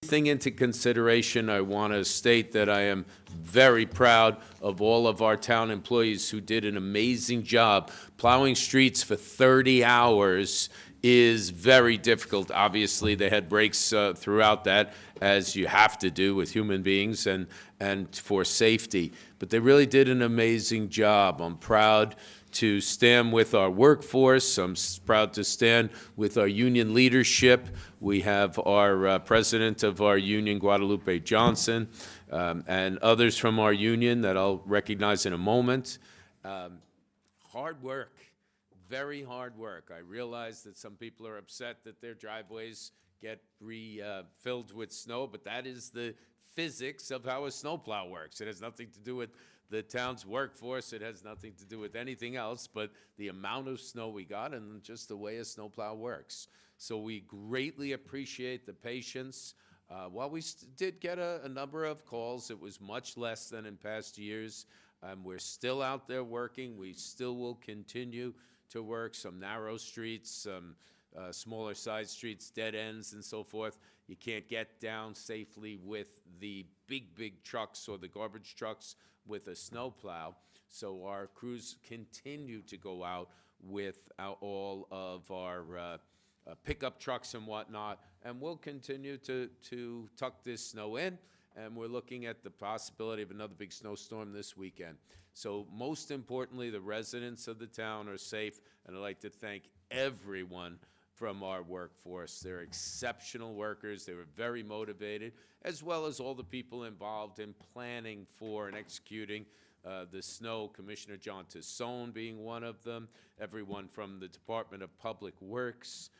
Thing into consideration, I want to state that I am very proud of all of our town employees who did an amazing job. Plowing streets for 30 hours is very difficult. Obviously, they had breaks throughout that, as you have to do with human beings and for safety. But they really did an amazing job. I'm proud to stand with our workforce. I'm proud to stand with our union leadership. We have our president of our union, Guadalupe Johnson, and others from our union that I'll recognize in a moment. Hard work, very hard work. I realize that some people are upset that their driveways get filled with snow, but that is the physics of how a snowplow works. It has nothing to do with the town's workforce. It has nothing to do with anything else but the amount of snow we got and just the way a snowplow works. So we greatly appreciate the patience. While we did get a number of calls, it was much less than in past years. We're still out there working. We still will continue to work some narrow streets, some smaller side streets, dead ends, and so forth. You can't get down safely with the big trucks or the garbage trucks with a snowplow. So our crews continue to go out with all of our pickup trucks and whatnot, and we'll continue to tuck this snow in, and we're looking at the possibility of another big snowstorm this weekend. So most importantly, the residents of the town are safe, and I'd like to thank everyone from our workforce. They're exceptional workers. They were very motivated, as well as all the people involved in planning for and executing the snow. Commissioner John Tassone being one of them, everyone from the Department of Public Works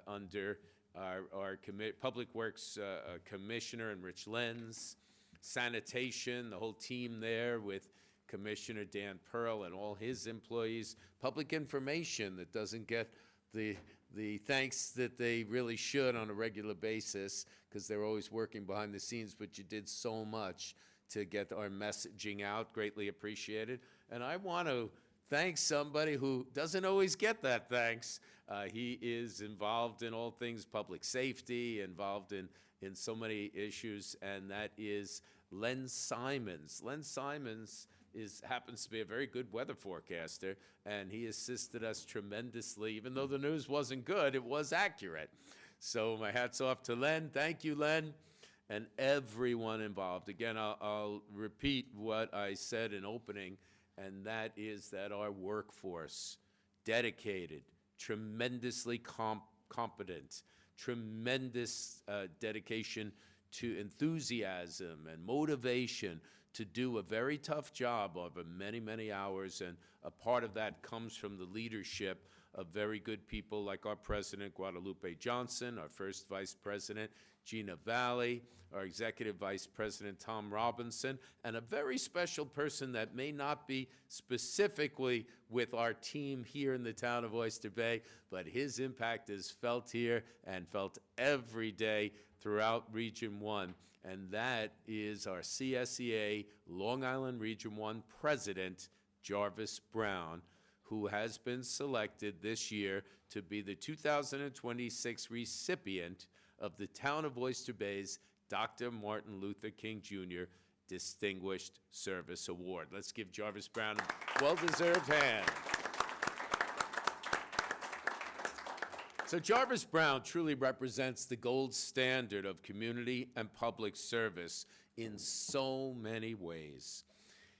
under our Public Works Commissioner and Rich Lenz, sanitation, the whole team there with Commissioner Dan Pearl and all his employees, public information that doesn't get the thanks that they really should on a regular basis because they're always working behind the scenes, but you did so much to get our messaging out. Greatly appreciated. And I want to thank somebody who doesn't always get that thanks. He is involved in all things public safety, involved in so many issues, and that is Len Simons. Len Simons happens to be a very good weather forecaster, and he assisted us tremendously. Even though the news wasn't good, it was accurate. So my hat's off to Len. Thank you, Len, and everyone involved. Again, I'll repeat what I said in opening, and that is that our workforce, dedicated, tremendously competent, tremendous dedication to enthusiasm and motivation to do a very tough job over many hours, and a part of that comes from the leadership of very good people like our President, Guadalupe Johnson, our first Vice President, Gina Valley, our Executive Vice President, Tom Robinson, and a very special person that may not be specifically with our team here in the town of Oyster Bay, but his impact is felt here and felt every day throughout Region 1, and that is our CSEA Long Island Region 1 President, Jarvis Brown, who has been selected this year to be the 2026 recipient of the Town of Oyster Bay's Dr. Martin Luther King Jr. Distinguished Service Award. Let's give Jarvis Brown a well-deserved hand. So Jarvis Brown truly represents the gold standard of community and public service in so many ways.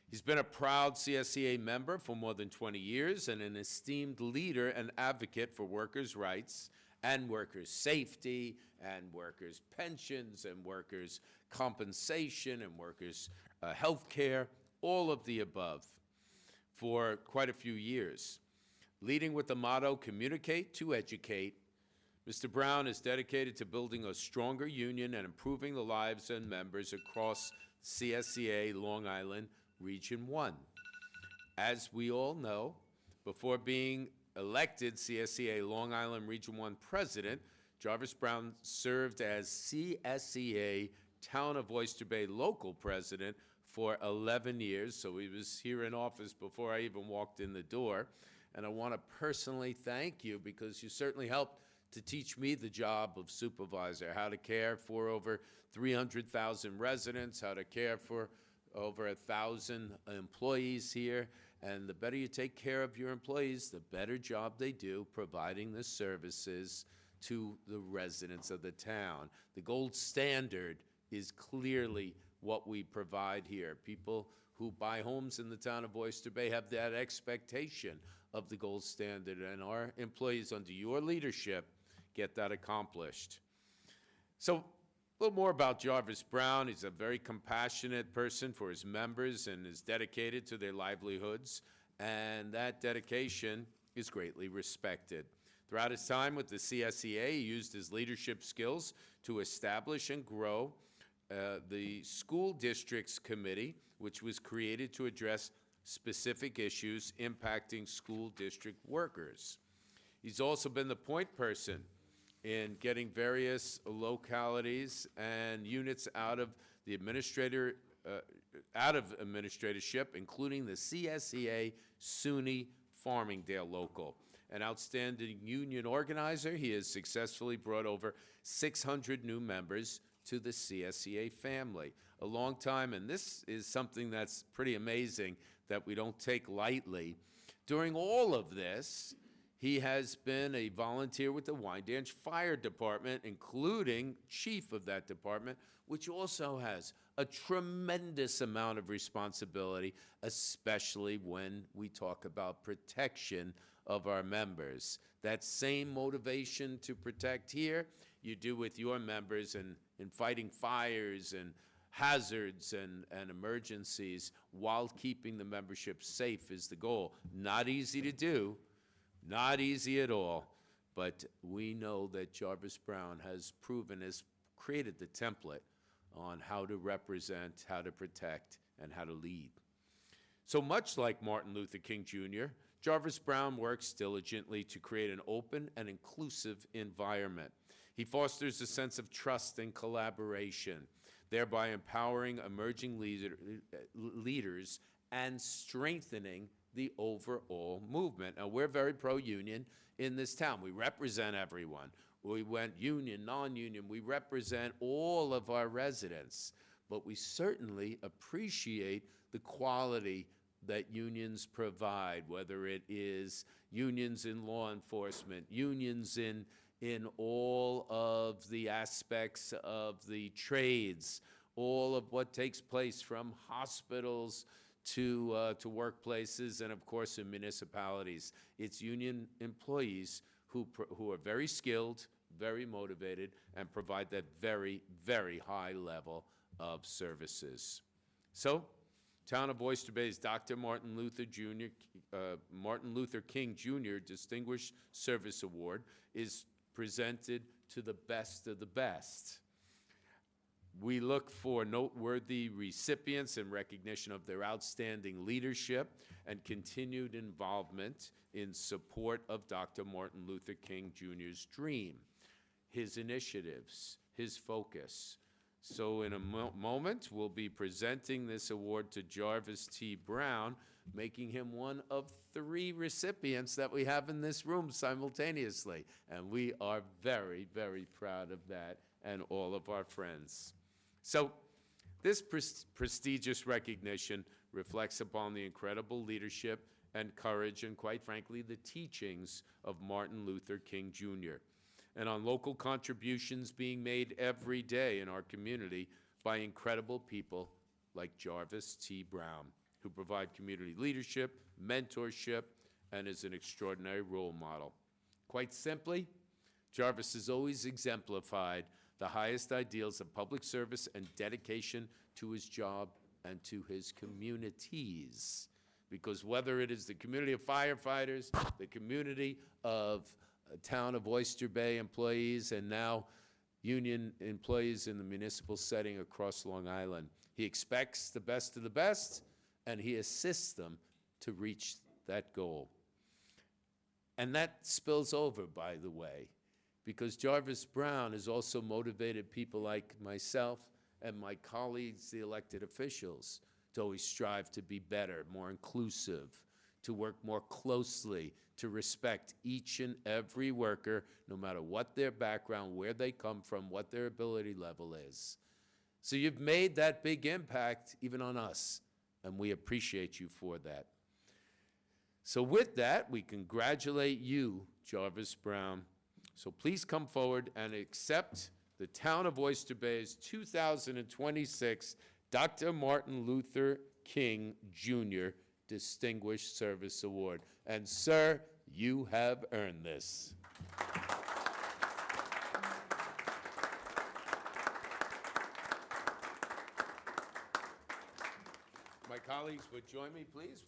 He's been a proud CSEA member for more than 20 years and an esteemed leader and advocate for workers' rights and workers' safety and workers' pensions and workers' compensation and workers' health care, all of the above, for quite a few years. Leading with the motto, communicate to educate, Mr. Brown is dedicated to building a stronger union and improving the lives and members across CSEA Long Island Region 1. As we all know, before being elected CSEA Long Island Region 1 President, Jarvis Brown served as CSEA Town of Oyster Bay Local President for 11 years, so he was here in office before I even walked in the door. And I want to personally thank you because you certainly helped to teach me the job of supervisor, how to care for over 300,000 residents, how to care for over 1,000 employees here. And the better you take care of your employees, the better job they do providing the services to the residents of the town. The gold standard is clearly what we provide here. People who buy homes in the town of Oyster Bay have that expectation of the gold standard, and our employees under your leadership get that accomplished. So, a little more about Jarvis Brown. He's a very compassionate person for his members and is dedicated to their livelihoods, and that dedication is greatly respected. Throughout his time with the CSEA, he used his leadership skills to establish and grow the school districts committee, which was created to address specific issues impacting school district workers. He's also been the point person in getting various localities and units out of the administratorship, including the CSEA SUNY Farmingdale local. An outstanding union organizer, he has successfully brought over 600 new members to the CSEA family. A long time, and this is something that's pretty amazing that we don't take lightly. During all of this, he has been a volunteer with the Wyandanch Fire Department, including chief of that department, which also has a tremendous amount of responsibility, especially when we talk about protection of our members. That same motivation to protect here, you do with your members in fighting fires and hazards and emergencies while keeping the membership safe is the goal. Not easy to do. Not easy at all, but we know that Jarvis Brown has created the template on how to represent, how to protect, and how to lead. So much like Martin Luther King Jr., Jarvis Brown works diligently to create an open and inclusive environment. He fosters a sense of trust and collaboration, thereby empowering emerging leaders and strengthening the overall movement. Now, we're very pro-union in this town. We represent everyone. We went union, non-union. We represent all of our residents. But we certainly appreciate the quality that unions provide, whether it is unions in law enforcement, unions in all of the aspects of the trades, all of what takes place from hospitals to workplaces, and of course in municipalities. It's union employees who are very skilled, very motivated, and provide that very, very high level of services. So, Town of Oyster Bay's Dr. Martin Luther King Jr. Distinguished Service Award is presented to the best of the best. We look for noteworthy recipients in recognition of their outstanding leadership and continued involvement in support of Dr. Martin Luther King Jr.'s dream, his initiatives, his focus. So in a moment, we'll be presenting this award to Jarvis T. Brown, making him one of 3 recipients that we have in this room simultaneously. And we are very, very proud of that and all of our friends. So this prestigious recognition reflects upon the incredible leadership and courage and, quite frankly, the teachings of Martin Luther King Jr., and on local contributions being made every day in our community by incredible people like Jarvis T. Brown, who provide community leadership, mentorship, and is an extraordinary role model. Quite simply, Jarvis has always exemplified the highest ideals of public service and dedication to his job and to his communities. Because whether it is the community of firefighters, the community of Town of Oyster Bay employees, and now union employees in the municipal setting across Long Island, he expects the best of the best, and he assists them to reach that goal. And that spills over, by the way, because Jarvis Brown has also motivated people like myself and my colleagues, the elected officials, to always strive to be better, more inclusive, to work more closely, to respect each and every worker, no matter what their background, where they come from, what their ability level is. So you've made that big impact even on us, and we appreciate you for that. So with that, we congratulate you, Jarvis Brown. So please come forward and accept the Town of Oyster Bay's 2026 Dr. Martin Luther King Jr. Distinguished Service Award. And sir, you have earned this. My colleagues would join me, please.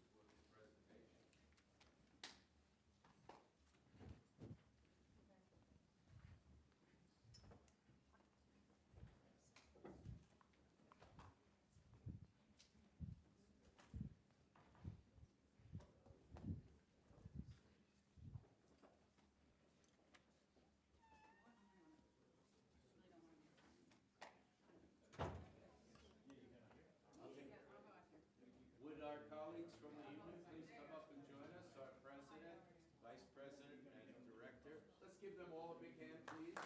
Would our colleagues from the union please come up and join us, our president, vice president, and director? Let's give them all a big hand, please. Would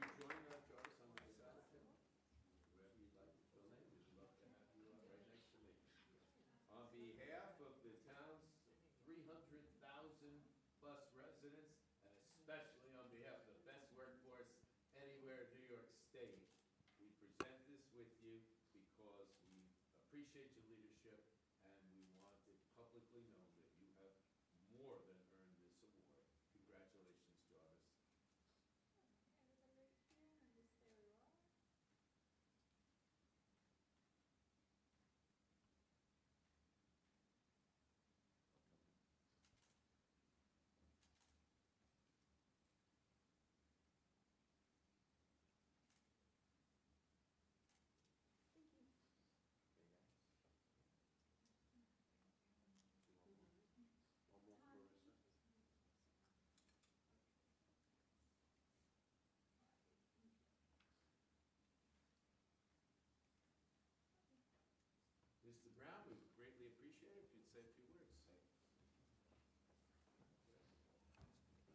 you join Jarvis on my side? Wherever you'd like to fill in, we'd love to have you right next to me. On behalf of the town's 300,000 plus residents, and especially on behalf of the best workforce anywhere in New York State, we present this with you because we appreciate your leadership and we want it publicly known that you have more than earned this award. Congratulations, Jarvis. Mr. Brown, we would greatly appreciate it if you'd say a few words.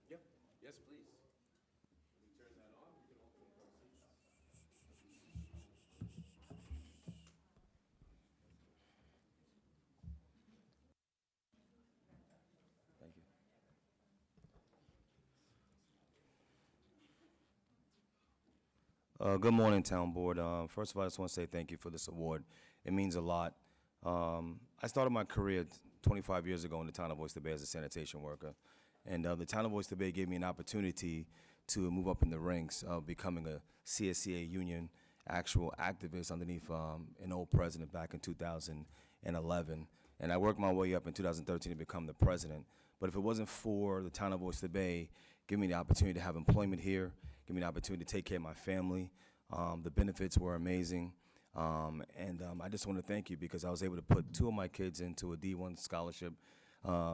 Yep. Yes, please. Let me turn that on. We can all take our seats. Thank you. Good morning, Town Board. First of all, I just want to say thank you for this award. It means a lot. I started my career 25 years ago in the town of Oyster Bay as a sanitation worker. And the town of Oyster Bay gave me an opportunity to move up in the ranks of becoming a CSCA union actual activist underneath an old president back in 2011. And I worked my way up in 2013 to become the president. But if it wasn't for the town of Oyster Bay giving me the opportunity to have employment here, give me the opportunity to take care of my family, the benefits were amazing. I just want to thank you because I was able to put two of my kids into a D1 scholarship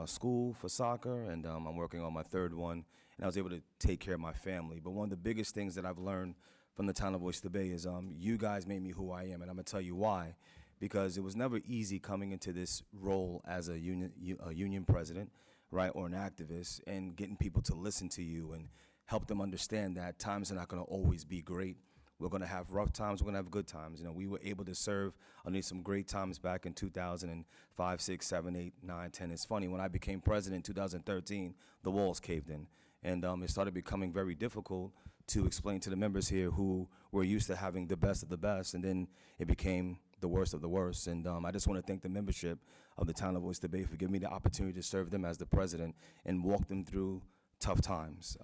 school for soccer, and I'm working on my third one, and I was able to take care of my family. But one of the biggest things that I've learned from the town of Oyster Bay is you guys made me who I am, and I'm going to tell you why. Because it was never easy coming into this role as a union president, right, or an activist, and getting people to listen to you and help them understand that times are not going to always be great. We're going to have rough times. We're going to have good times. You know, we were able to serve underneath some great times back in 2005, 6, 7, 8, 9, 10. It's funny, when I became president in 2013, the walls caved in. And it started becoming very difficult to explain to the members here who were used to having the best of the best. And then it became the worst of the worst. And I just want to thank the membership of the town of Oyster Bay for giving me the opportunity to serve them as the president and walk them through tough times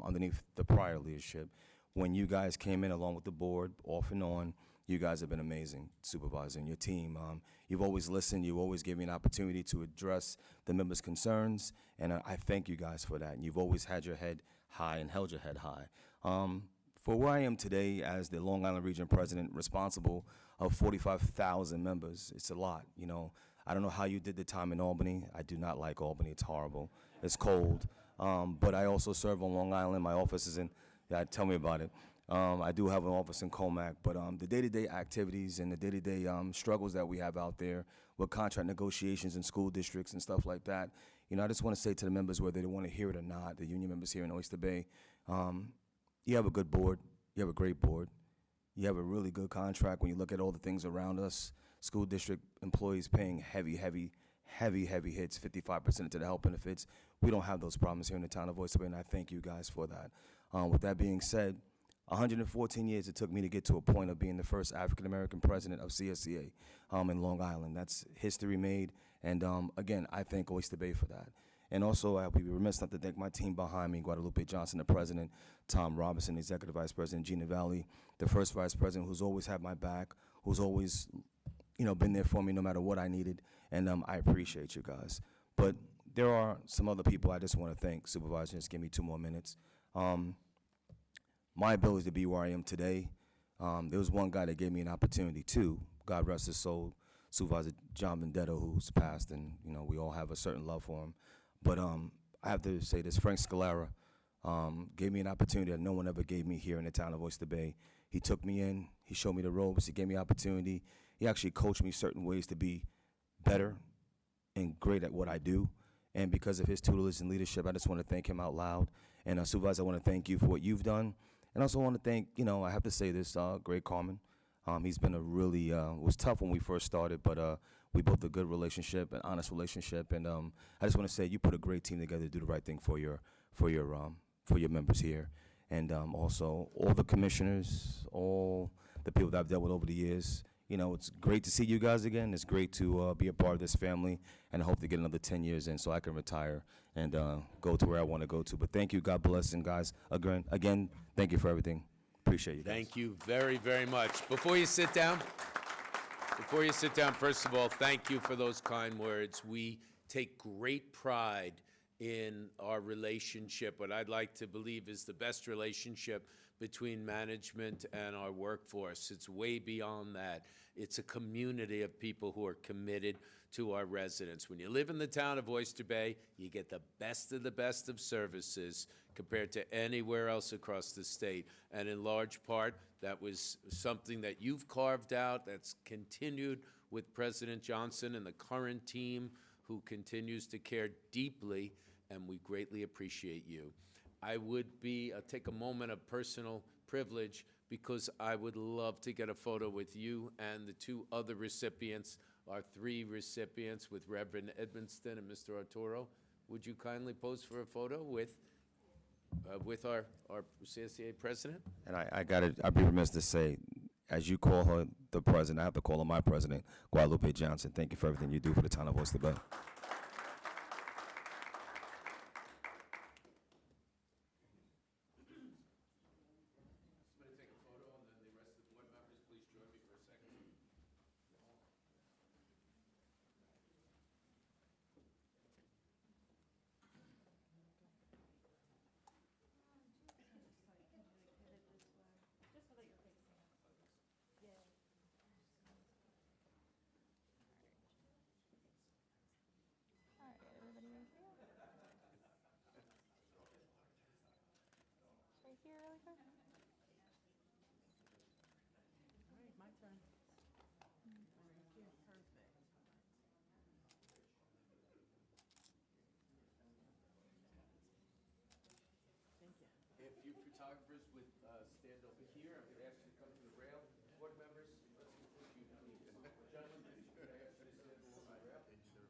underneath the prior leadership. When you guys came in along with the board, off and on, you guys have been amazing, supervising your team. You've always listened. You always gave me an opportunity to address the members' concerns, and I thank you guys for that. And you've always had your head high and held your head high. For where I am today as the Long Island Region President, responsible of 45,000 members, it's a lot. You know, I don't know how you did the time in Albany. I do not like Albany. It's horrible. It's cold. But I also serve on Long Island. My office is in. Yeah, tell me about it. I do have an office in Comac, but the day-to-day activities and the day-to-day struggles that we have out there with contract negotiations in school districts and stuff like that, I just want to say to the members, whether they want to hear it or not, the union members here in Oyster Bay, you have a good board. You have a great board. You have a really good contract when you look at all the things around us. School district employees paying heavy hits, 55% into the health benefits. We don't have those problems here in the town of Oyster Bay, and I thank you guys for that. With that being said, 114 years it took me to get to a point of being the first African-American president of CSCA in Long Island. That's history made, and again, I thank Oyster Bay for that. And also, I would be remiss not to thank my team behind me, Guadalupe Johnson, the president, Tom Robinson, the executive vice president, Gina Valley, the first vice president, who's always had my back, who's always, been there for me no matter what I needed, and I appreciate you guys. But there are some other people I just want to thank. Supervisor, just give me 2 more minutes. My ability to be where I am today, there was one guy that gave me an opportunity too. God rest his soul, Supervisor John Vendetta, who's passed, and we all have a certain love for him. But I have to say this: Frank Scalera gave me an opportunity that no one ever gave me here in the town of Oyster Bay. He took me in, he showed me the ropes, he gave me opportunity. He actually coached me certain ways to be better and great at what I do. And because of his tutelage and leadership, I just want to thank him out loud. And Supervisor, I want to thank you for what you've done. And also want to thank, I have to say this, Greg Carmen. He's been a really, it was tough when we first started, but we built a good relationship, an honest relationship. And I just want to say you put a great team together to do the right thing for your members here. And also all the commissioners, all the people that I've dealt with over the years. It's great to see you guys again. It's great to be a part of this family, and I hope to get another 10 years in so I can retire and go to where I want to go to. But thank you, God bless, and guys, again, thank you for everything. Appreciate you guys. Thank you very, very much. Before you sit down, first of all, thank you for those kind words. We take great pride in our relationship, what I'd like to believe is the best relationship between management and our workforce. It's way beyond that. It's a community of people who are committed to our residents. When you live in the town of Oyster Bay, you get the best of services compared to anywhere else across the state. And in large part, that was something that you've carved out, that's continued with President Johnson and the current team who continues to care deeply, and we greatly appreciate you. I would take a moment of personal privilege because I would love to get a photo with you and the 2 other recipients, our 3 recipients with Reverend Edmonston and Mr. Arturo. Would you kindly pose for a photo with our CSCA president? And I'd be remiss to say, as you call her the president, I have to call her my president, Guadalupe Johnson. Thank you for everything you do for the town of Oyster Bay. If you photographers would stand over here, I'm going to ask you to come to the rail. Board members, let's include you, please. Gentlemen, please, could I ask you to stand along the rail? Stand right over here.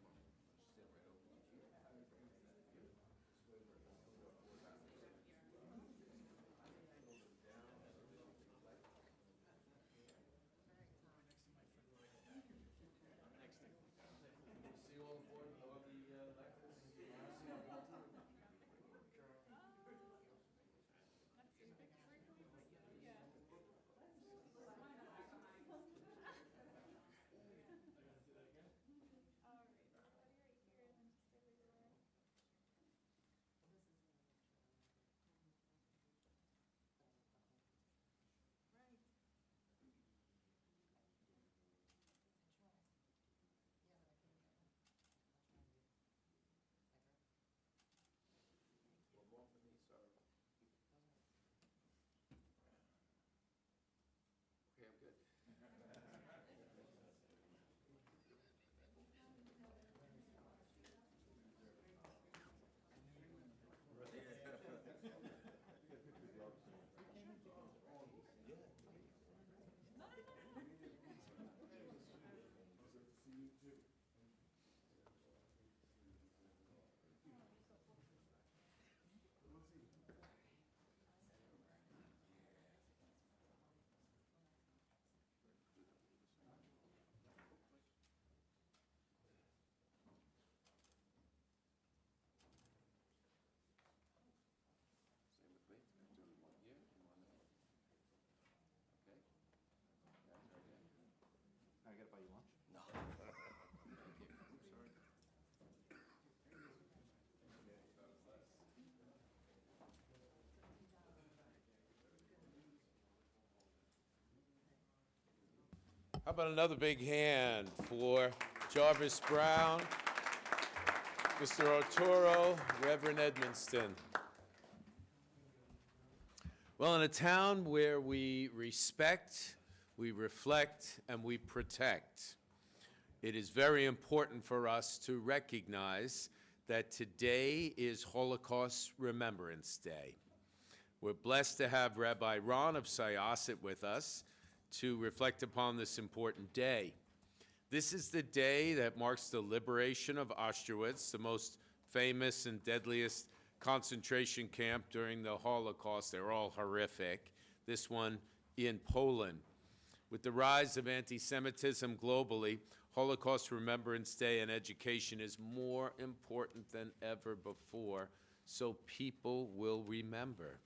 How about another big hand for Jarvis Brown, Mr. Arturo, Reverend Edmonston. Well, in a town where we respect, we reflect, and we protect, it is very important for us to recognize that today is Holocaust Remembrance Day. We're blessed to have Rabbi Ron of Syosset with us to reflect upon this important day. This is the day that marks the liberation of Auschwitz, the most famous and deadliest concentration camp during the Holocaust. They're all horrific. This one in Poland. With the rise of anti-Semitism globally, Holocaust Remembrance Day and education is more important than ever before, so people will remember.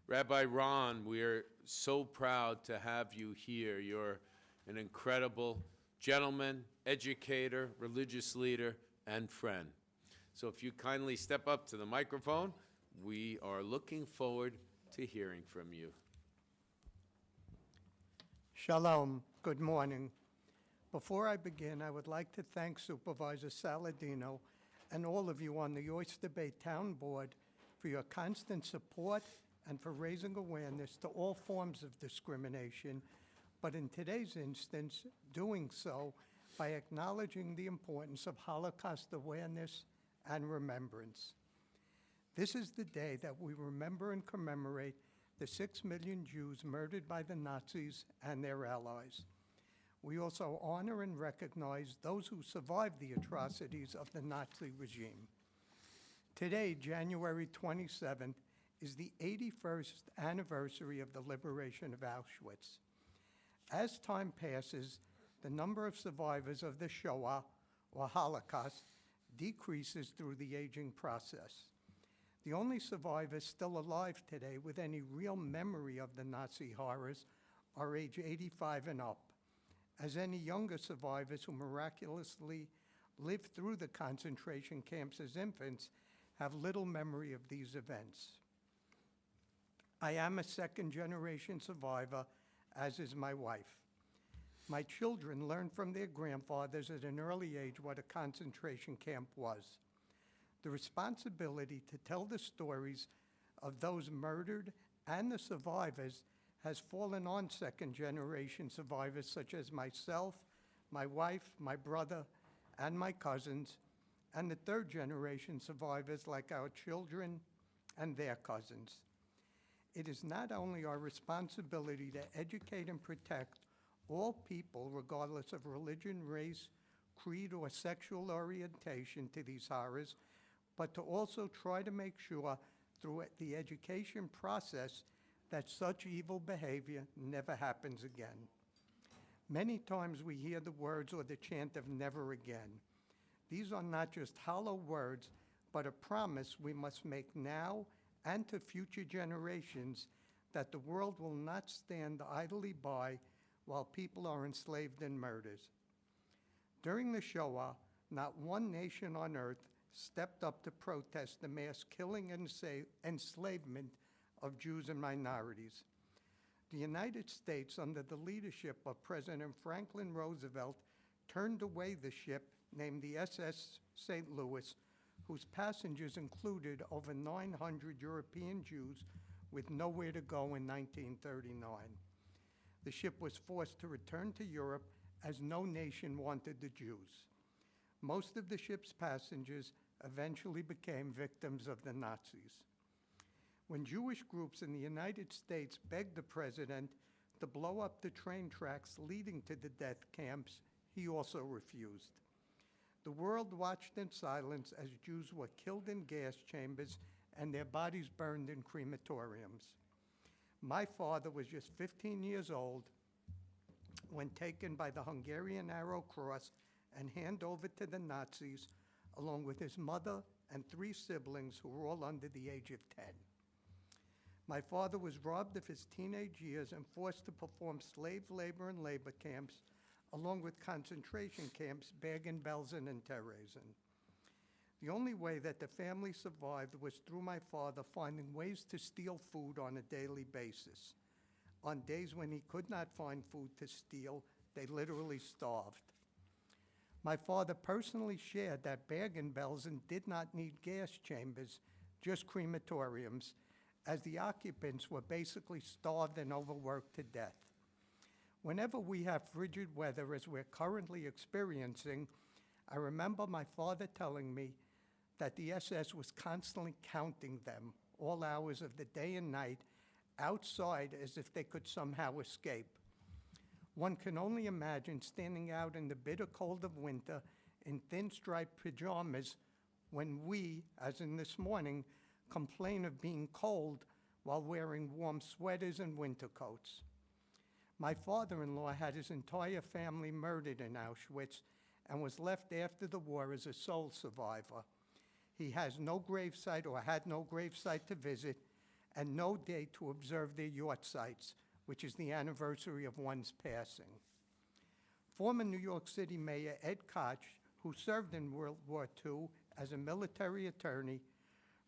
Rabbi Ron, we're so proud to have you here. You're an incredible gentleman, educator, religious leader, and friend. So if you kindly step up to the microphone, we are looking forward to hearing from you. Shalom. Good morning. Before I begin, I would like to thank Supervisor Saladino and all of you on the Oyster Bay Town Board for your constant support and for raising awareness to all forms of discrimination, but in today's instance, doing so by acknowledging the importance of Holocaust awareness and remembrance. This is the day that we remember and commemorate the 6 million Jews murdered by the Nazis and their allies. We also honor and recognize those who survived the atrocities of the Nazi regime. Today, January 27th, is the 81st anniversary of the liberation of Auschwitz. As time passes, the number of survivors of the Shoah, or Holocaust, decreases through the aging process. The only survivors still alive today with any real memory of the Nazi horrors are age 85 and up, as any younger survivors who miraculously lived through the concentration camps as infants have little memory of these events. I am a second-generation survivor, as is my wife. My children learned from their grandfathers at an early age what a concentration camp was. The responsibility to tell the stories of those murdered and the survivors has fallen on second-generation survivors such as myself, my wife, my brother, and my cousins, and the third-generation survivors like our children and their cousins. It is not only our responsibility to educate and protect all people, regardless of religion, race, creed, or sexual orientation to these horrors, but to also try to make sure through the education process that such evil behavior never happens again. Many times we hear the words or the chant of never again. These are not just hollow words, but a promise we must make now and to future generations that the world will not stand idly by while people are enslaved and murdered. During the Shoah, not one nation on earth stepped up to protest the mass killing and enslavement of Jews and minorities. The United States, under the leadership of President Franklin Roosevelt, turned away the ship named the SS St. Louis, whose passengers included over 900 European Jews with nowhere to go in 1939. The ship was forced to return to Europe as no nation wanted the Jews. Most of the ship's passengers eventually became victims of the Nazis. When Jewish groups in the United States begged the president to blow up the train tracks leading to the death camps, he also refused. The world watched in silence as Jews were killed in gas chambers and their bodies burned in crematoriums. My father was just 15 years old when taken by the Hungarian Arrow Cross and handed over to the Nazis, along with his mother and 3 siblings who were all under the age of 10. My father was robbed of his teenage years and forced to perform slave labor in labor camps, along with concentration camps, Bergen-Belsen and Theresen. The only way that the family survived was through my father finding ways to steal food on a daily basis. On days when he could not find food to steal, They literally starved. My father personally shared that Bergen-Belsen did not need gas chambers, just crematoriums, as the occupants were basically starved and overworked to death. Whenever we have frigid weather, as we're currently experiencing, I remember my father telling me that the SS was constantly counting them, all hours of the day and night, outside as if they could somehow escape. One can only imagine standing out in the bitter cold of winter in thin striped pajamas when we, as in this morning, complain of being cold while wearing warm sweaters and winter coats. My father-in-law had his entire family murdered in Auschwitz and was left after the war as a sole survivor. He has no gravesite or had no gravesite to visit and no day to observe their yahrzeit, which is the anniversary of one's passing. Former New York City Mayor Ed Koch, who served in World War II as a military attorney,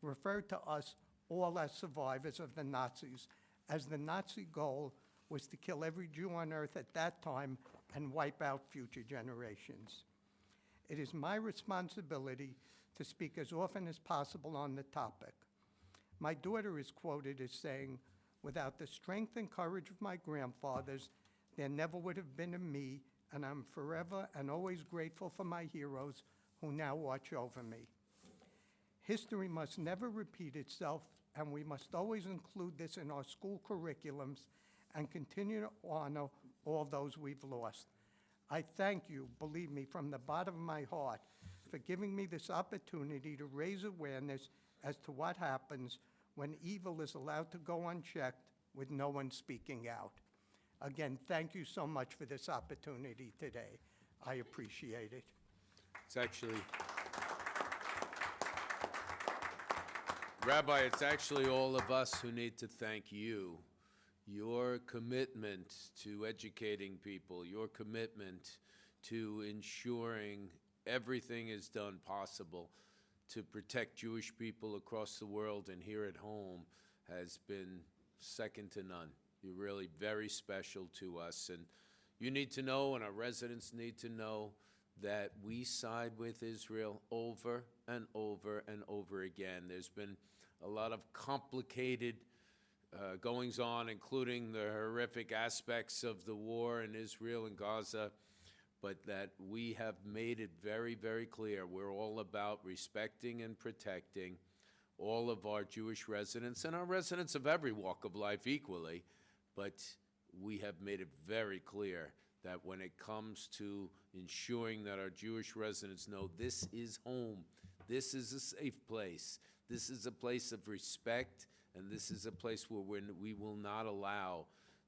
referred to us all as survivors of the Nazis, as the Nazi goal was to kill every Jew on earth at that time and wipe out future generations. It is my responsibility to speak as often as possible on the topic. My daughter is quoted as saying, "Without the strength and courage of my grandfathers, there never would have been a me, and I'm forever and always grateful for my heroes who now watch over me." History must never repeat itself, and we must always include this in our school curriculums and continue to honor all those we've lost. I thank you, believe me, from the bottom of my heart, for giving me this opportunity to raise awareness as to what happens when evil is allowed to go unchecked with no one speaking out. Again, thank you so much for this opportunity today. I appreciate it. It's actually, Rabbi, it's actually all of us who need to thank you. Your commitment to educating people, your commitment to ensuring everything is done possible to protect Jewish people across the world and here at home has been second to none. You're really very special to us, and you need to know, and our residents need to know, that we side with Israel over and over and over again. There's been a lot of complicated goings on, including the horrific aspects of the war in Israel and Gaza, but that we have made it very, very clear we're all about respecting and protecting all of our Jewish residents and our residents of every walk of life equally, but we have made it very clear that when it comes to ensuring that our Jewish residents know this is home, this is a safe place, this is a place of respect, and this is a place where we will not allow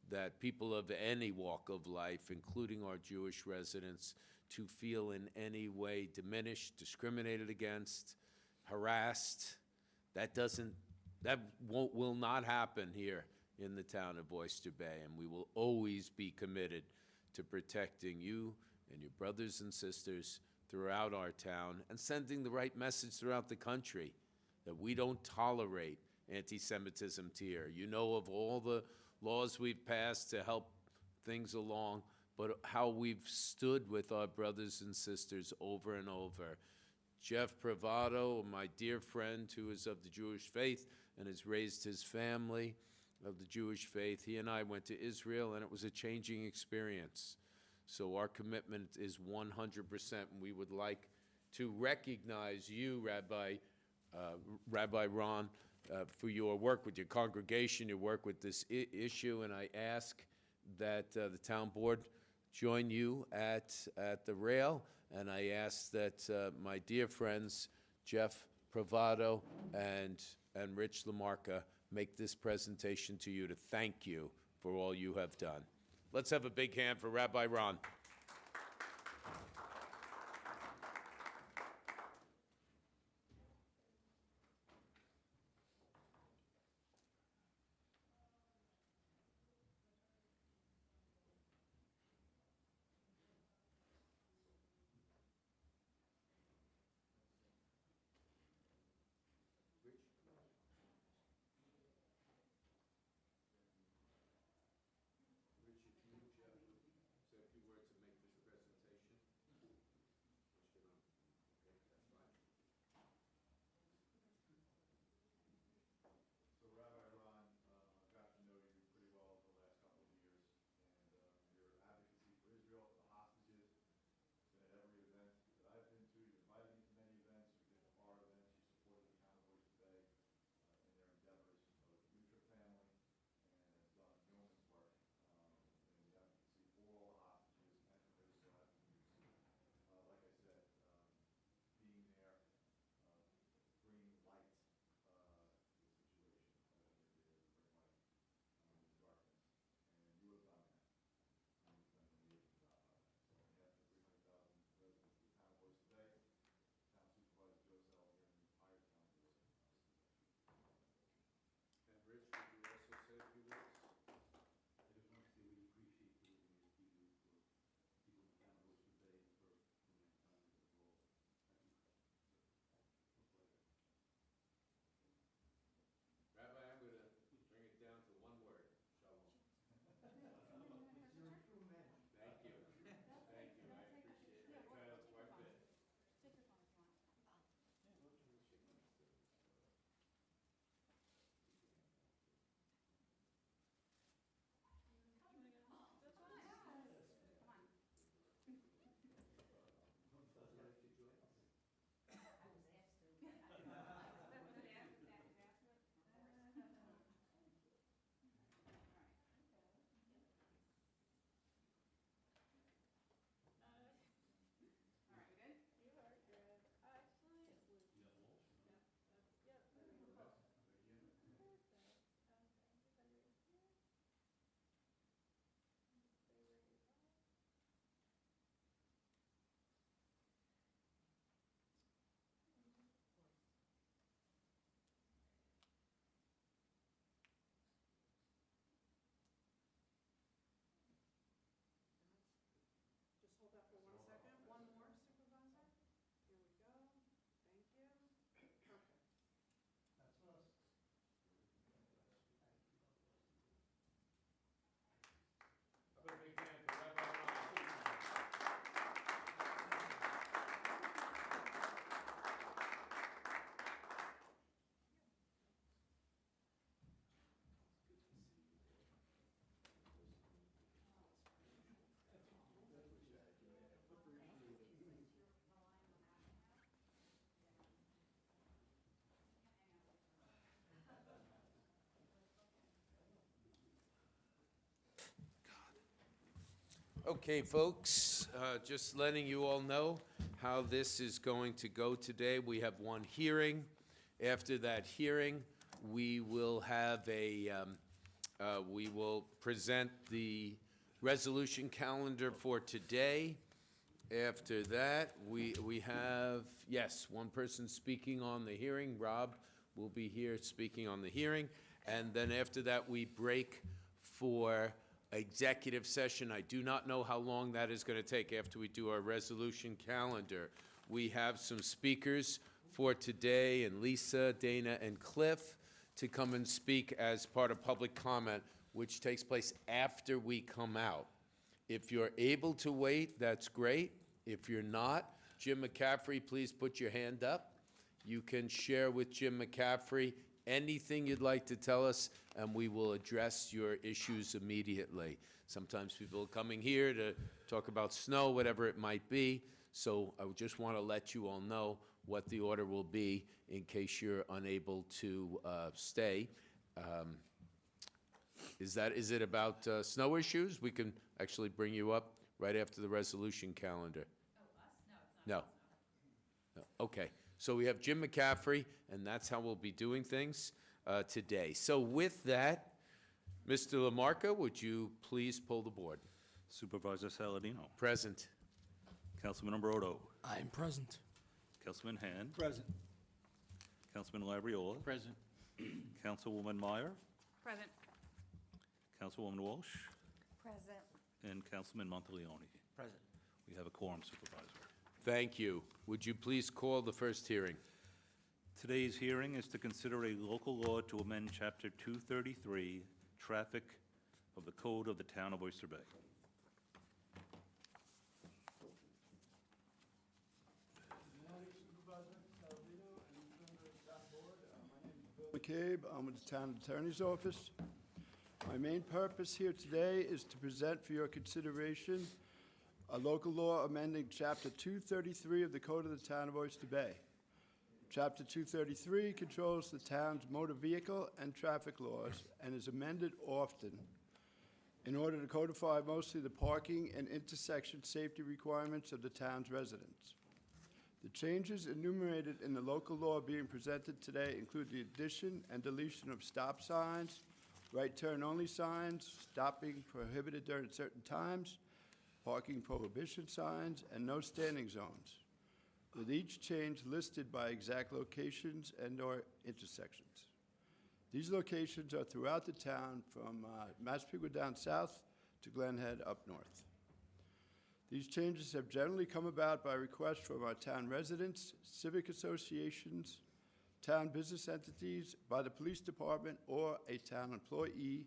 that people of any walk of life, including our Jewish residents, to feel in any way diminished, discriminated against, harassed. That will not happen here in the town of Oyster Bay, and we will always be committed to protecting you and your brothers and sisters throughout our town and sending the right message throughout the country that we don't tolerate anti-Semitism here. You know of all the laws we've passed to help things along, but how we've stood with our brothers and sisters over and over. Jeff Pravado, my dear friend who is of the Jewish faith and has raised his family of the Jewish faith, he and I went to Israel, and it was a changing experience. So our commitment is 100%, and we would like to recognize you, Rabbi Ron, for your work with your congregation, your work with this issue, and I ask that the town board join you at the rail, and I ask that my dear friends Jeff Pravado and Rich Lamarca make this presentation to you to thank you for all you have done. Let's have a big hand for Rabbi Ron. Say a few words Okay, folks, just letting you all know how this is going to go today. We have one hearing. After that hearing, we will have we will present the resolution calendar for today. After that, we have, yes, one person speaking on the hearing. Rob will be here speaking on the hearing. And then after that, we break for executive session. I do not know how long that is going to take after we do our resolution calendar. We have some speakers for today, and Lisa, Dana, and Cliff to come and speak as part of public comment, which takes place after we come out. If you're able to wait, that's great. If you're not, Jim McCaffrey, please put your hand up. You can share with Jim McCaffrey anything you'd like to tell us, and we will address your issues immediately. Sometimes people are coming here to talk about snow, whatever it might be, so I just want to let you all know what the order will be in case you're unable to stay. Is it about snow issues? We can actually bring you up right after the resolution calendar. Oh, us? No, it's not. No. Okay. So we have Jim McCaffrey, and that's how we'll be doing things today. So with that, Mr. LaMarca, would you please pull the board? Supervisor Saladino. Present. Councilman Brodo. I am present. Councilman Hand. Present. Councilman Labriola. Present. Councilwoman Meyer. Present. Councilwoman Walsh. Present. And Councilman Monteleone. Present. We have a quorum, Supervisor. Thank you. Would you please call the first hearing? Today's hearing is to consider a local law to amend Chapter 233, Traffic of the Code of the Town of Oyster Bay. McCabe, I'm with the Town Attorney's Office. My main purpose here today is to present for your consideration a local law amending Chapter 233 of the Code of the Town of Oyster Bay. Chapter 233 controls the town's motor vehicle and traffic laws and is amended often in order to codify mostly the parking and intersection safety requirements of the town's residents. The changes enumerated in the local law being presented today include the addition and deletion of stop signs, right turn only signs, stopping prohibited during certain times, parking prohibition signs, and no standing zones, with each change listed by exact locations and/or intersections. These locations are throughout the town from Massapequa down south to Glen Head up north. These changes have generally come about by request from our town residents, civic associations, town business entities, by the police department, or a town employee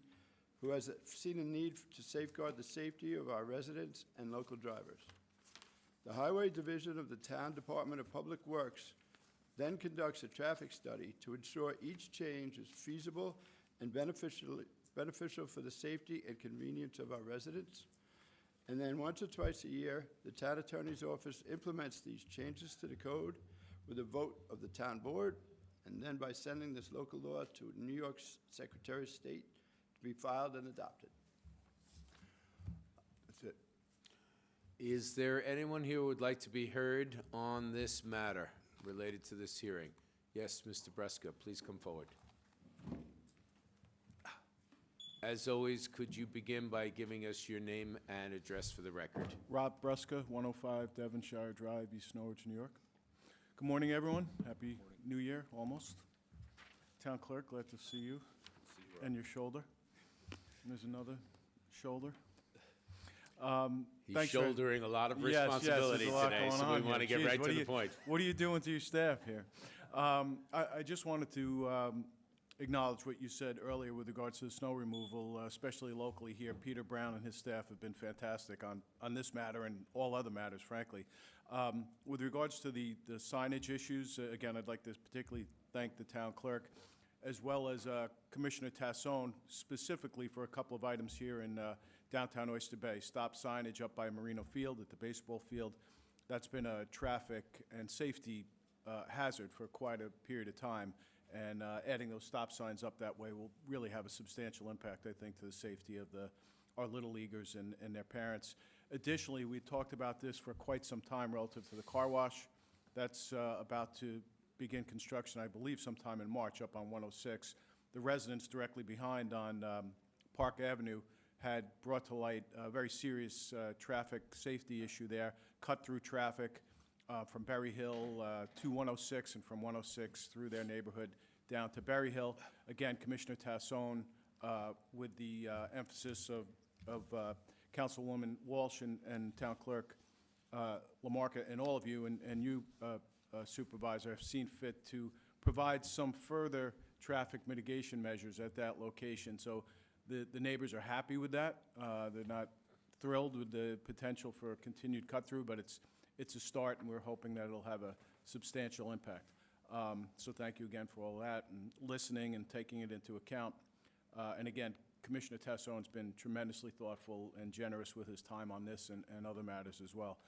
who has seen a need to safeguard the safety of our residents and local drivers. The Highway Division of the Town Department of Public Works then conducts a traffic study to ensure each change is feasible and beneficial for the safety and convenience of our residents. And then once or twice a year, the Town Attorney's Office implements these changes to the code with a vote of the Town Board, and then by sending this local law to New York's Secretary of State to be filed and adopted. That's it. Is there anyone here who would like to be heard on this matter related to this hearing? Yes, Mr. Breska, please come forward. As always, could you begin by giving us your name and address for the record? Rob Bruska, 105 Devonshire Drive, East Norwich, New York. Good morning, everyone. Happy New Year, almost. Town Clerk, glad to see you. And your shoulder. And there's another shoulder. He's Thanks for- shouldering a lot of Yes, yes, responsibility there's a lot today, going so we on want to here. get Geez, right what to are the you- point. What are you doing to your staff here? I just wanted to acknowledge what you said earlier with regards to the snow removal, especially locally here. Peter Brown and his staff have been fantastic on this matter and all other matters, frankly. With regards to the signage issues, again, I'd like to particularly thank the town clerk, as well as Commissioner Tassone, specifically for a couple of items here in downtown Oyster Bay. Stop signage up by Marino Field at the baseball field. That's been a traffic and safety hazard for quite a period of time. And adding those stop signs up that way will really have a substantial impact, I think, to the safety of our Little Leaguers and their parents, Additionally, we talked about this for quite some time relative to the car wash. That's about to begin construction, I believe, sometime in March up on 106. The residents directly behind on Park Avenue had brought to light a very serious traffic safety issue there, cut-through traffic from Berry Hill to 106 and from 106 through their neighborhood down to Berry Hill. Again, Commissioner Tassone, with the emphasis of Councilwoman Walsh and Town Clerk Lamarca and all of you, and you, Supervisor, have seen fit to provide some further traffic mitigation measures at that location. So the neighbors are happy with that. They're not thrilled with the potential for a continued cut-through, but it's a start, and we're hoping that it'll have a substantial impact. So thank you again for all that, and listening and taking it into account. And again, Commissioner Tassone's been tremendously thoughtful and generous with his time on this and other matters as well.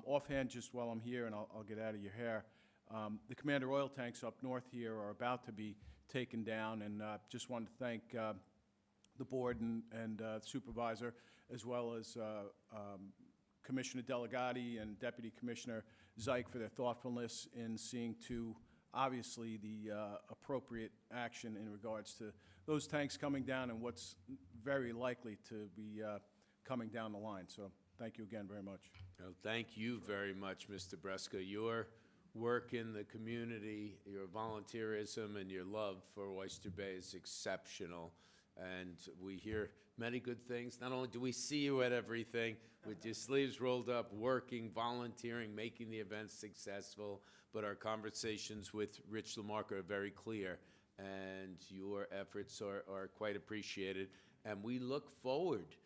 Offhand, just while I'm here, and I'll get out of your hair, the Commander oil tanks up north here are about to be taken down, and just wanted to thank the board and supervisor, as well as Commissioner Delegati and Deputy Commissioner Zeig for their thoughtfulness in seeing to, obviously, the appropriate action in regards to those tanks coming down and what's very likely to be coming down the line. So thank you again very much. Well, thank you very much, Mr. Bresca. Your work in the community, your volunteerism, and your love for Oyster Bay is exceptional. And we hear many good things. Not only do we see you at everything with your sleeves rolled up, working, volunteering, making the events successful, but our conversations with Rich Lamarca are very clear, and your efforts are quite appreciated. And we look forward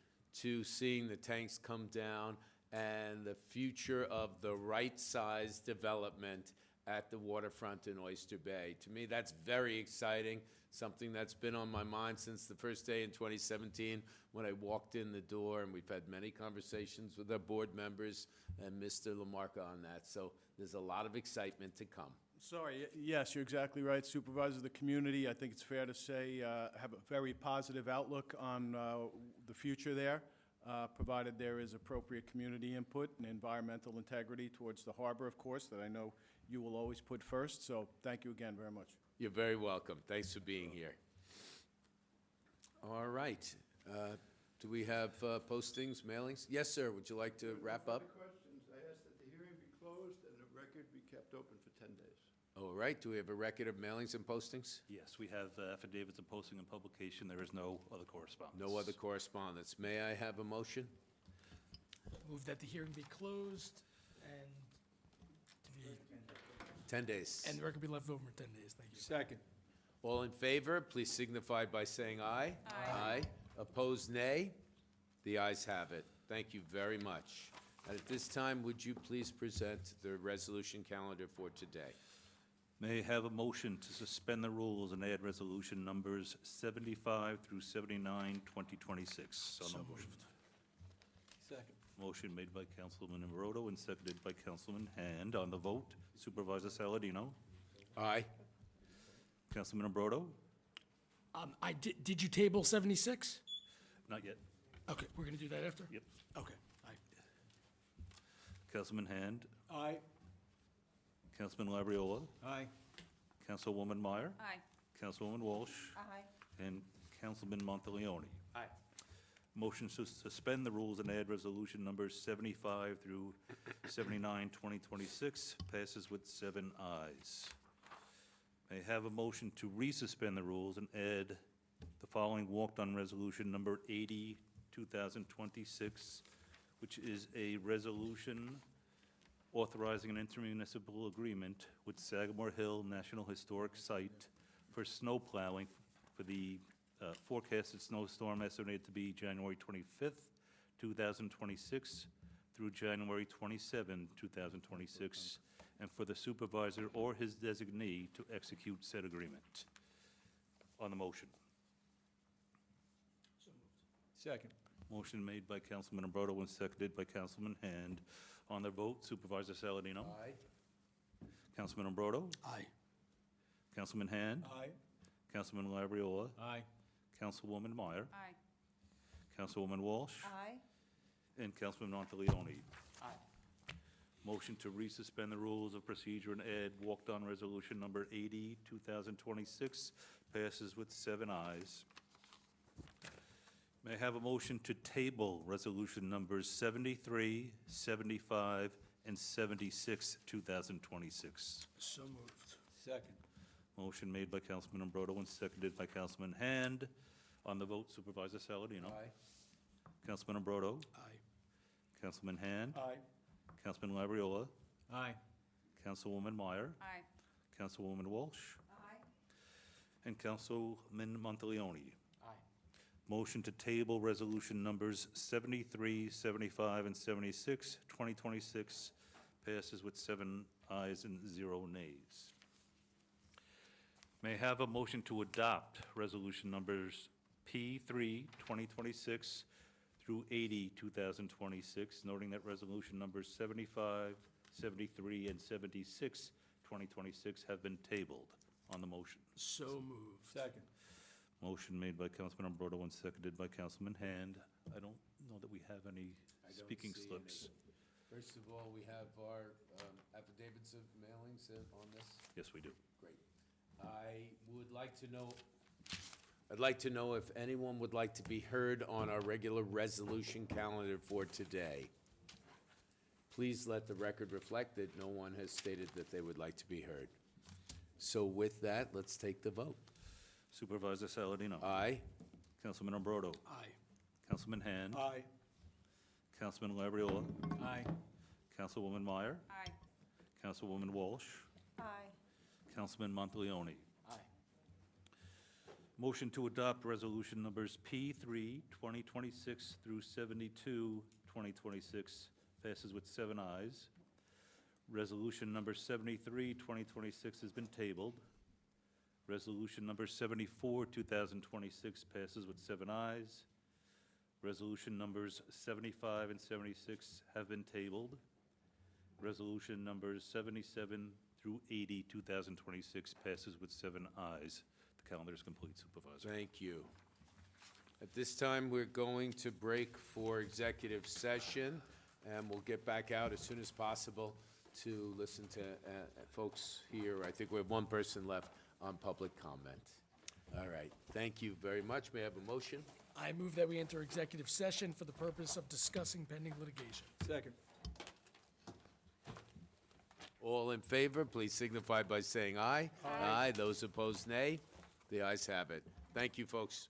to seeing the tanks come down and the future of the right-sized development at the waterfront in Oyster Bay. To me, that's very exciting, something that's been on my mind since the first day in 2017 when I walked in the door, and we've had many conversations with our board members and Mr. Lamarca on that. So there's a lot of excitement to come. Sorry, yes, you're exactly right, Supervisor. The community, I think it's fair to say, have a very positive outlook on the future there, provided there is appropriate community input and environmental integrity towards the harbor, of course, that I know you will always put first. So thank you again very much. You're very welcome. Thanks for being here. All right. Do we have postings, mailings? Yes, sir. Would you like to wrap up? Questions. I ask that the hearing be closed and the record be kept open for 10 days. All right. Do we have a record of mailings and postings? Yes, we have affidavits of posting and publication. There is no other correspondence. No other correspondence. May I have a motion? Move that the hearing be closed and to be, 10 days. and the record be left open for 10 days. Thank you. Second. All in favor, please signify by saying aye. Aye. Opposed, nay. The ayes have it. Thank you very much. And at this time, would you please present the resolution calendar for today? May I have a motion to suspend the rules and add resolution numbers 75 through 79, 2026? On the motion. Second. Motion made by Councilman Imroto and seconded by Councilman Hand. On the vote, Supervisor Saladino. Aye. Councilman Imroto? Did you table 76? Not yet. Okay, we're going to do that after? Yep. Okay. Aye. Councilman Hand. Aye. Councilman Labriola. Aye. Councilwoman Meyer. Aye. Councilwoman Walsh. Aye. And Councilman Monteleone. Aye. Motion to suspend the rules and add resolution numbers 75 through 79, 2026 passes with 7 ayes. May I have a motion to resuspend the rules and add the following walked-on resolution number 80, 2026, which is a resolution authorizing an intermunicipal agreement with Sagamore Hill National Historic Site for snow plowing for the forecasted snowstorm estimated to be January 25th, 2026 through January 27, 2026, and for the supervisor or his designee to execute said agreement. On the motion. Second. Motion made by Councilman Imroto and seconded by Councilman Hand. On the vote, Supervisor Saladino. Aye. Councilman Imroto. Aye. Councilman Hand. Aye. Councilman Labriola. Aye. Councilwoman Meyer. Aye. Councilwoman Walsh. Aye. and Councilman Monteleone. Motion to resuspend the rules of procedure and add walked-on resolution number 80, 2026, passes with 7 ayes. May I have a motion to table resolution numbers 73, 75, and 76, 2026? So moved. Second. Motion made by Councilman Ambroto and seconded by Councilman Hand. On the vote, Supervisor Saladino. Aye. Councilman Ambroto. Aye. Councilman Hand. Aye. Councilman Labriola. Aye. Councilwoman Meyer. Aye. Councilwoman Walsh. Aye. And Councilman Monteleone. Aye. Motion to table resolution numbers 73, 75, and 76, 2026, passes with 7 ayes and 0 nays. May I have a motion to adopt resolution numbers P3, 2026 through 80, 2026, noting that resolution numbers 75, 73, and 76, 2026 have been tabled on the motion. So moved. Second. Motion made by Councilman Ambroto and seconded by Councilman Hand. I don't know that we have any I don't speaking see slips. any. First of all, we have our affidavits of mailings on this. Yes, we do. Great. I'd like to know if anyone would like to be heard on our regular resolution calendar for today. Please let the record reflect that no one has stated that they would like to be heard. So with that, let's take the vote. Supervisor Saladino. Aye? Councilman Ambroto. Aye. Councilman Hand. Aye. Councilman Labriola. Aye. Councilwoman Meyer. Aye. Councilwoman Walsh. Aye. Councilman Monteleone. Aye. Motion to adopt resolution numbers P3, 2026 through 72, 2026, passes with 7 ayes. Resolution number 73, 2026 has been tabled. Resolution number 74, 2026 passes with 7 ayes. Resolution numbers 75 and 76 have been tabled. Resolution numbers 77 through 80, 2026 passes with 7 ayes. The calendar is complete, Supervisor. Thank you. At this time, we're going to break for executive session, and we'll get back out as soon as possible to listen to folks here. I think we have one person left on public comment. All right, thank you very much. May I have a motion? I move that we enter executive session for the purpose of discussing pending litigation. Second. All in favor, please signify by saying aye. Aye. Those opposed, nay. The ayes have it. Thank you, folks.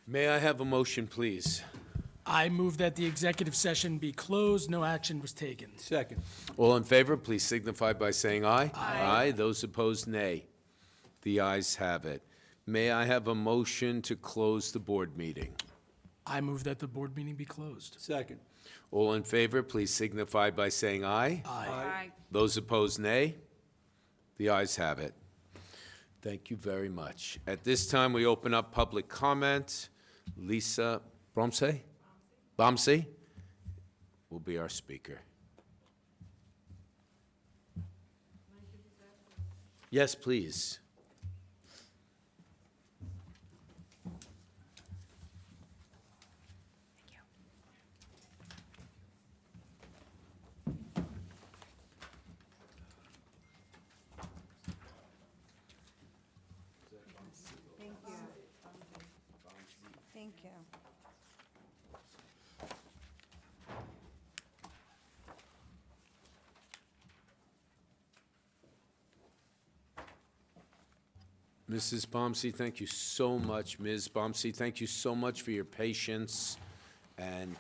May I have a motion, please? I move that the executive session be closed. No action was taken. Second. All in favor, please signify by saying aye. Aye. Those opposed, nay. The ayes have it. May I have a motion to close the board meeting? I move that the board meeting be closed. Second. All in favor, please signify by saying aye. Aye. Those opposed, nay. The ayes have it. Thank you very much. At this time, we open up public comment. Lisa Bomsey will be our speaker. Yes, please. Thank you. Thank you. Mrs. Bomsey, thank you so much. Ms. Bomsey, thank you so much for your patience. And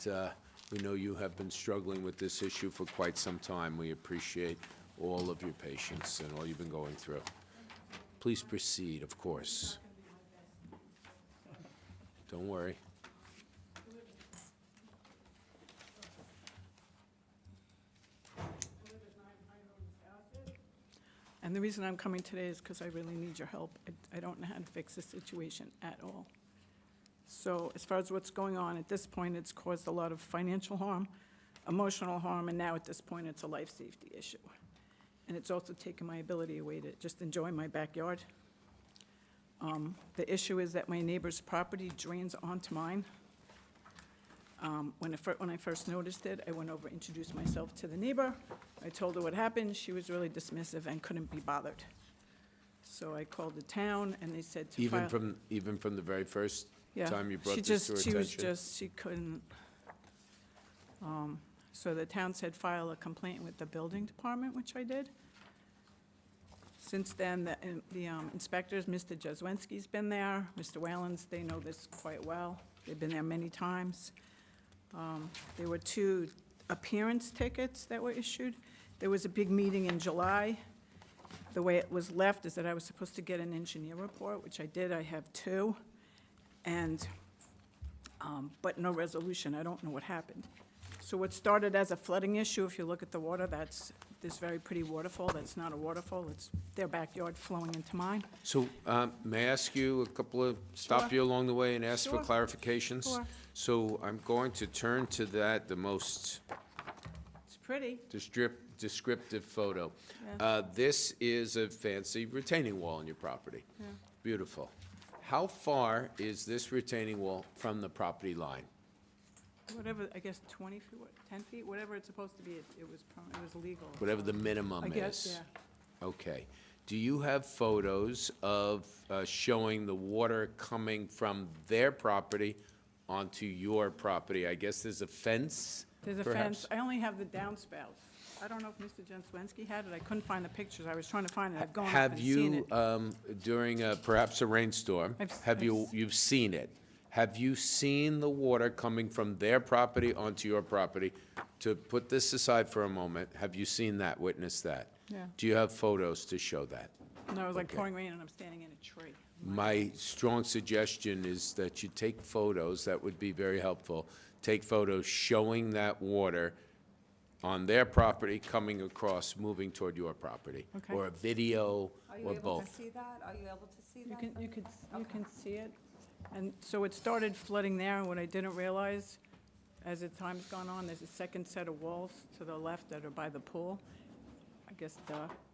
we know you have been struggling with this issue for quite some time. We appreciate all of your patience and all you've been going through. Please proceed, of course. Don't worry. And the reason I'm coming today is because I really need your help. I don't know how to fix this situation at all. So as far as what's going on, at this point, it's caused a lot of financial harm, emotional harm, and now at this point, it's a life safety issue. And it's also taken my ability away to just enjoy my backyard. The issue is that my neighbor's property drains onto mine. When I first noticed it, I went over, introduced myself to the neighbor. I told her what happened. She was really dismissive and couldn't be bothered. So I called the town, and they said to file. Even from the very first Yeah, time you brought she this to her just- attention? she couldn't. So the town said file a complaint with the building department, which I did. Since then, the inspectors, Mr. Jazwinski's been there, Mr. Whalens, they know this quite well. They've been there many times. There were 2 appearance tickets that were issued. There was a big meeting in July. The way it was left is that I was supposed to get an engineer report, which I did. I have 2. And, but no resolution. I don't know what happened. So what started as a flooding issue, if you look at the water, that's this very pretty waterfall. That's not a waterfall. It's their backyard flowing into mine. So, may I ask you a couple of, stop Sure. you along the way and ask for Sure. clarifications? Sure. So I'm going to turn to that, the most It's pretty. descriptive photo. Yeah. This is a fancy retaining wall on your property. Yeah. Beautiful. How far is this retaining wall from the property line? Whatever, I guess 20 feet, 10 feet, whatever it's supposed to be, it was legal. Whatever the minimum I is? guess, yeah. Okay. Do you have photos of showing the water coming from their property onto your property? I guess there's a fence, There's a perhaps? fence. I only have the downspouts. I don't know if Mr. Jenswensky had it. I couldn't find the pictures. I was trying to find it. I've gone up Have and seen you, it. during perhaps a rainstorm, you've seen it? Have you seen the water coming from their property onto your property? To put this aside for a moment, have you seen that, witnessed that? Yeah. Do you have photos to show that? No, it was like Okay. pouring rain and I'm standing in a tree. My strong suggestion is that you take photos, that would be very helpful. Take photos showing that water on their property coming across, moving toward your property. Okay. Or a video, Are you or able to both. see that? Are you able to see You that? can, from you the- could, you Okay. can see it. And so it started flooding there, and what I didn't realize, as the time's gone on, there's a second set of walls to the left that are by the pool. I guess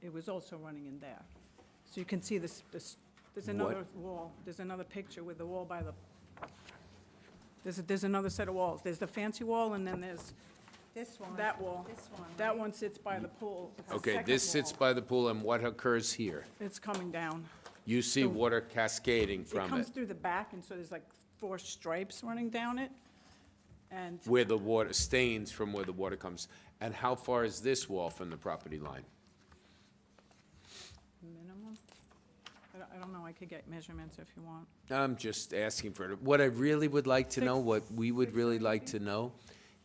it was also running in there. So you can see there's another wall, there's another picture with the wall by the, there's another set of walls. There's the fancy wall, and then there's This one. that wall. This one, That right? one sits by the pool. It's the Okay, second this sits wall. by the pool, and what occurs here? It's coming down. You see So- water cascading It from comes it, through the back, and so there's like 4 stripes running down it. And where the water, stains from where the water comes. And how far is this wall from the property line? minimum, I I don't know, I could get measurements if you want. I'm just asking for it. What I really would like to know, what we would really like to know,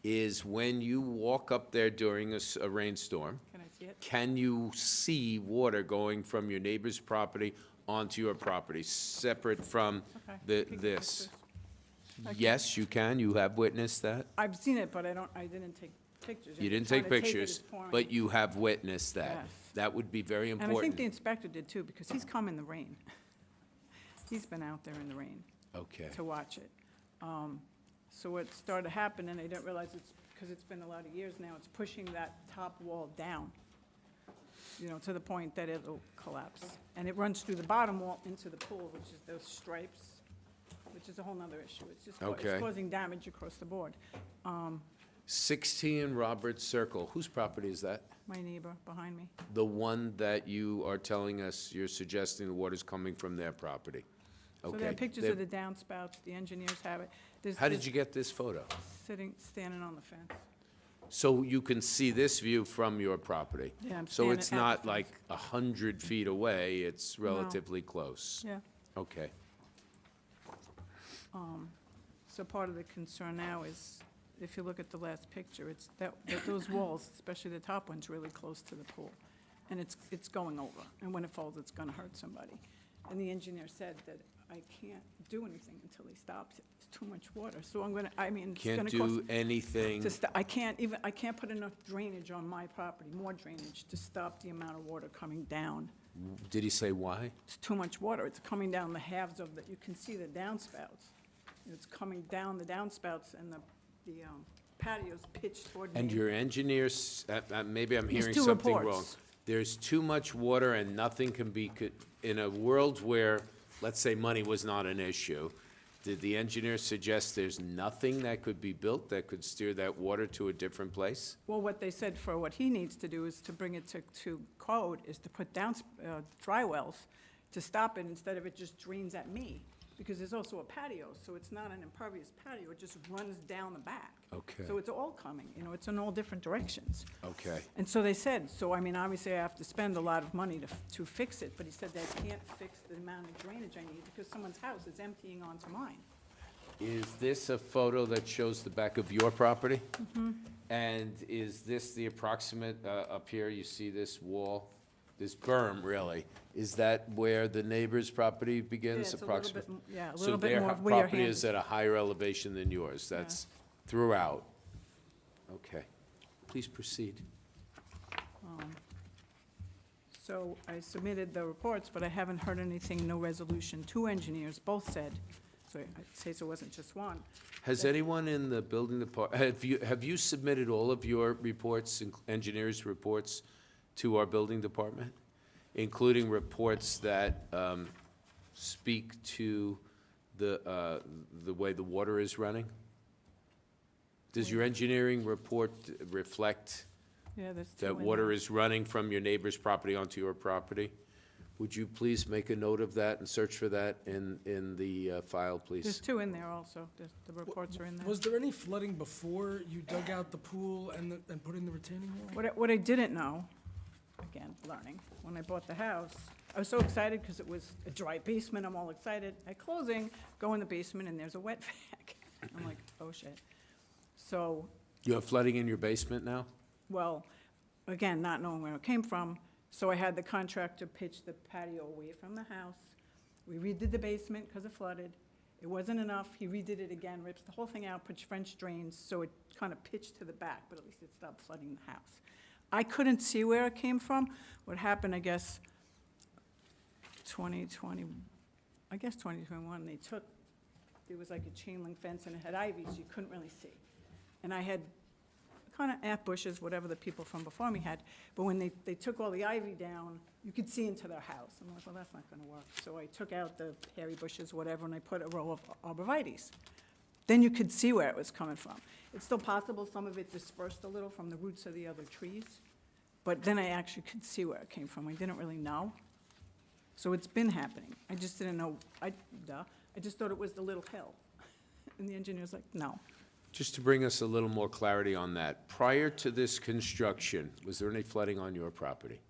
is when you walk up there during a rainstorm, Can I see it? can you see water going from your neighbor's property onto your property, separate from Okay. the, Can you get this? pictures? Yes, you can. You have witnessed that. I've seen it, but I didn't take pictures. You didn't Trying take to it, pictures, it's pouring. but you have witnessed that. Yes. That would be very And I think important. the inspector did too, because he's come in the rain. He's been out there in the rain Okay. to watch it. So what started happening, and I didn't realize it's, because it's been a lot of years now, it's pushing that top wall down, you know, to the point that it'll collapse. And it runs through the bottom wall into the pool, which is those stripes, which is a whole nother issue. It's just, Okay. it's causing damage across the board. 16 Roberts Circle. Whose property is that? My neighbor behind me. The one that you are telling us, you're suggesting the water's coming from their property? So there Okay. are pictures They- of the downspouts, the engineers have it. There's- How did there's you get this photo? standing on the fence. So you can see this view from your property? Yeah, I'm So standing it's at the not fence. like 100 feet away, it's relatively close? Yeah. Okay. So part of the concern now is, if you look at the last picture, it's that those walls, especially the top one's really close to the pool. And it's going over, and when it falls, it's gonna hurt somebody. And the engineer said that I can't do anything until he stops it. It's too much water, so I'm gonna, I mean, it's Can't gonna cost. do anything, I can't put enough drainage on my property, more drainage, to stop the amount of water coming down. did he say why? It's too much water. It's coming down the halves of the, you can see the downspouts. It's coming down the downspouts, and the patio's pitched toward me. And your engineers, maybe I'm There's hearing two something wrong. reports. There's too much water and nothing can be, in a world where, let's say, money was not an issue, did the engineer suggest there's nothing that could be built that could steer that water to a different place? Well, what they said for what he needs to do is to bring it to code, is to put down dry wells to stop it, instead of it just drains at me. Because there's also a patio, so it's not an impervious patio, it just runs down the back. Okay. So it's all coming, you know, it's in all different directions. Okay. And so they said, so I mean, obviously I have to spend a lot of money to fix it, but he said that I can't fix the amount of drainage I need because someone's house is emptying onto mine. Is this a photo that shows the back of your property? And is this the approximate, up here, you see this wall, this berm, really? Is that where the neighbor's property begins, Yeah, it's a little approximately? bit, yeah, a little bit more So of their where your property hand is is. at a higher elevation than yours? That's throughout? Okay. Please proceed. So I submitted the reports, but I haven't heard anything, no resolution. Two engineers both said, so I'd say so it wasn't just one. Has anyone in the building department, have you submitted all of your reports, engineers' reports, to our building department? Including reports that speak to the way the water is running? Does your engineering report reflect Yeah, there's two that in water there. is running from your neighbor's property onto your property? Would you please make a note of that and search for that in the file, There's please? two in there also. The reports are in there. Was there any flooding before you dug out the pool and put in the retaining wall? What I didn't know, again, learning, when I bought the house, I was so excited because it was a dry basement, I'm all excited. At closing, go in the basement and there's a wet vac. I'm like, oh shit. So, You have flooding in your basement now? well, again, not knowing where it came from, so I had the contractor pitch the patio away from the house. We redid the basement because it flooded. It wasn't enough, he redid it again, rips the whole thing out, puts French drains, so it kind of pitched to the back, but at least it stopped flooding the house. I couldn't see where it came from. What happened, I guess, 2020, I guess 2021, they took, there was like a chain link fence and it had ivy, so you couldn't really see. And I had kind of bushes, whatever the people from before me had, but when they took all the ivy down, you could see into their house. I'm like, well, that's not gonna work. So I took out the hairy bushes, whatever, and I put a row of arborvitaes. Then you could see where it was coming from. It's still possible some of it dispersed a little from the roots of the other trees, but then I actually could see where it came from. I didn't really know. So it's been happening. I just didn't know, I just thought it was the little hill. And the engineer's like, no. Just to bring us a little more clarity on that, prior to this construction, was there any flooding on your property?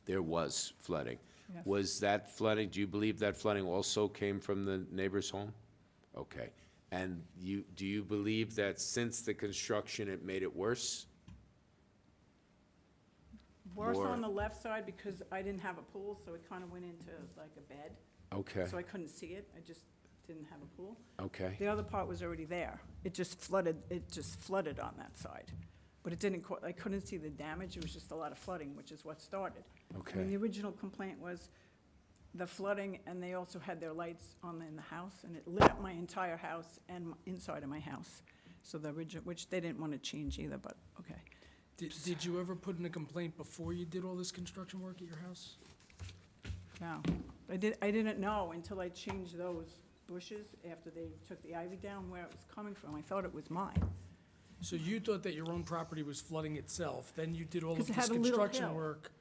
There was flooding. Yes. Was that flooding, do you believe that flooding also came from the neighbor's home? Okay. And do you believe that since the construction, it made it worse? Worse More- on the left side because I didn't have a pool, so it kind of went into like a bed. Okay, So I couldn't see it. I just didn't have a pool. okay, The other part was already there. It just flooded on that side. But it didn't, I couldn't see the damage. It was just a lot of flooding, which is what started. I mean, okay. the original complaint was the flooding, and they also had their lights on in the house, and it lit up my entire house and inside of my house. So the original, which they didn't want to change either, but, okay. Did you ever put in a complaint before you did all this construction work at your house? No, I didn't know until I changed those bushes after they took the ivy down where it was coming from. I thought it was mine. So you thought that your own property was flooding itself, then you did all of 'Cause it this had a little construction hill. work,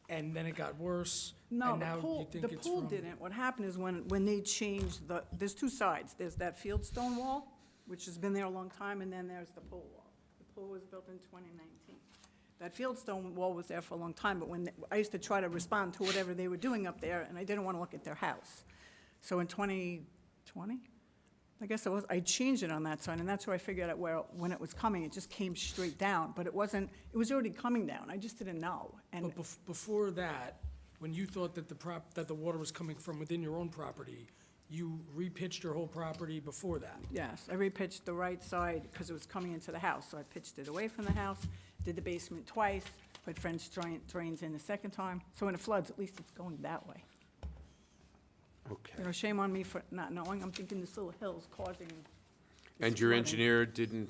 and then it got worse, No, and now you think the it's pool from... didn't. What happened is when they changed there's two sides. There's that fieldstone wall, which has been there a long time, and then there's the pool wall. The pool was built in 2019. That fieldstone wall was there for a long time, but I used to try to respond to whatever they were doing up there, and I didn't want to look at their house. So in 2020, I guess I changed it on that side, and that's where I figured out when it was coming, it just came straight down, but it was already coming down, I just didn't know. And But before that, when you thought that that the water was coming from within your own property, you repitched your whole property before that? yes, I repitched the right side because it was coming into the house, so I pitched it away from the house, did the basement twice, put French drains in the second time, so when it floods, at least it's going that way. Okay. You know, shame on me for not knowing, I'm thinking this little hill's causing this And your flooding. engineer didn't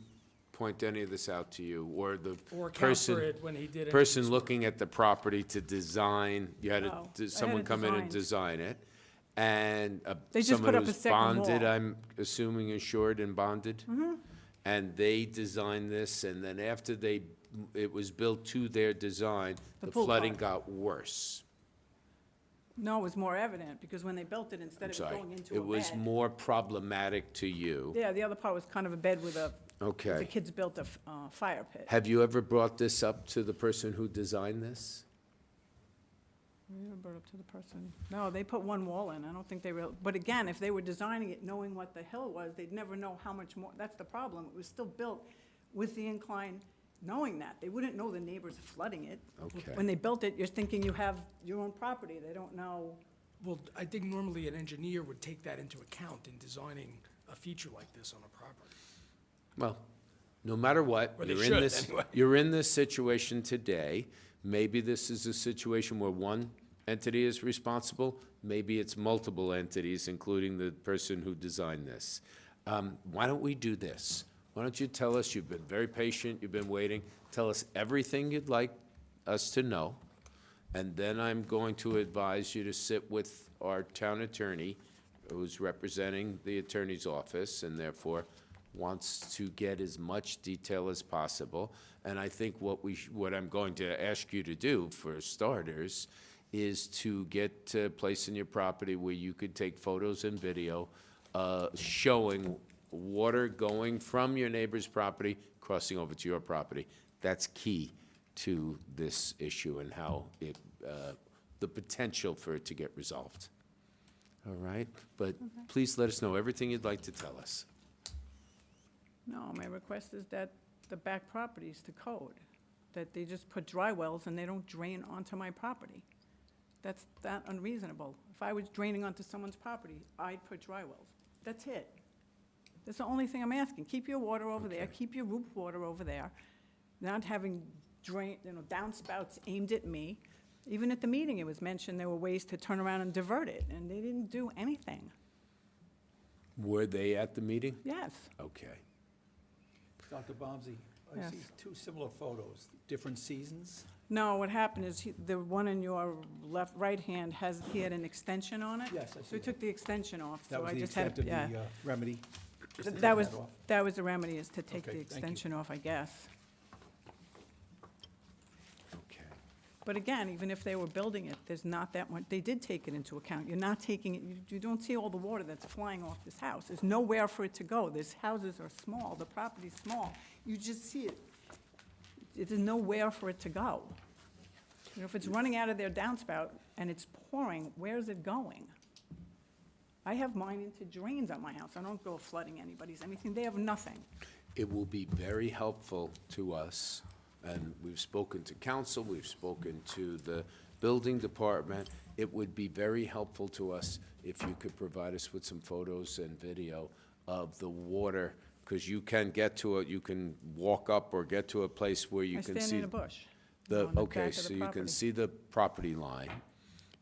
point any of this out to you, or the Or account person? for it when he did it? Person looking at the property to design, you had No, I had someone it come in and designed. design it, and They just someone put up a who's second bonded, wall. I'm assuming insured and bonded? Mm-hmm. And they designed this, and then after it was built to their design, The the pool flooding part. got worse. No, it was more evident, because when they built it, instead I'm of it sorry. going into a It was bed. more problematic to you. Yeah, the other part was kind of a bed with the Okay. kids built a fire pit. Have you ever brought this up to the person who designed this? We never brought up to the person. No, they put one wall in, I don't think they but again, if they were designing it knowing what the hill was, they'd never know how much more, that's the problem. It was still built with the incline, knowing that. They wouldn't know the neighbors flooding it. Okay. When they built it, you're thinking you have your own property, they don't know. Well, I think normally an engineer would take that into account in designing a feature like this on a property. Well, no matter what, Or they you're in should, this, anyway. you're in this situation today. Maybe this is a situation where one entity is responsible, maybe it's multiple entities, including the person who designed this. Why don't we do this? Why don't you tell us, you've been very patient, you've been waiting, tell us everything you'd like us to know, and then I'm going to advise you to sit with our town attorney, who's representing the attorney's office, and therefore wants to get as much detail as possible. And I think what I'm going to ask you to do, for starters, is to get a place in your property where you could take photos and video showing water going from your neighbor's property, crossing over to your property. That's key to this issue and how the potential for it to get resolved. All right? But please let us know everything you'd like to tell us. No, my request is that the back properties to code, that they just put dry wells and they don't drain onto my property. That's that unreasonable. If I was draining onto someone's property, I'd put dry wells. That's it. That's the only thing I'm asking. Keep your water over there, keep your roof water over there, not having downspouts aimed at me. Even at the meeting, it was mentioned there were ways to turn around and divert it, and they didn't do anything. Were they at the meeting? Yes. Okay. Dr. Bomsey, I Yes. see two similar photos, different seasons. No, what happened is, the one in your right hand he had an extension on it. Yes, I So see we took the extension off, That so was I the just had, extent of yeah. the remedy? just to take That was, off? that was the remedy, is to take Okay, the thank you. extension off, I guess. Okay. But again, even if they were building it, there's not that much, they did take it into account. You're not taking it, you don't see all the water that's flying off this house. There's nowhere for it to go. These houses are small, the property's small. You just see it. There's nowhere for it to go. You know, if it's running out of their downspout, and it's pouring, where is it going? I have mine into drains at my house. I don't go flooding anybody's anything. They have nothing. It will be very helpful to us, and we've spoken to council, we've spoken to the building department. It would be very helpful to us if you could provide us with some photos and video of the water, because you can get to it, you can walk up or get to a place where you I can see. stand in a bush. The, on the okay, back of the so you can property. see the property line,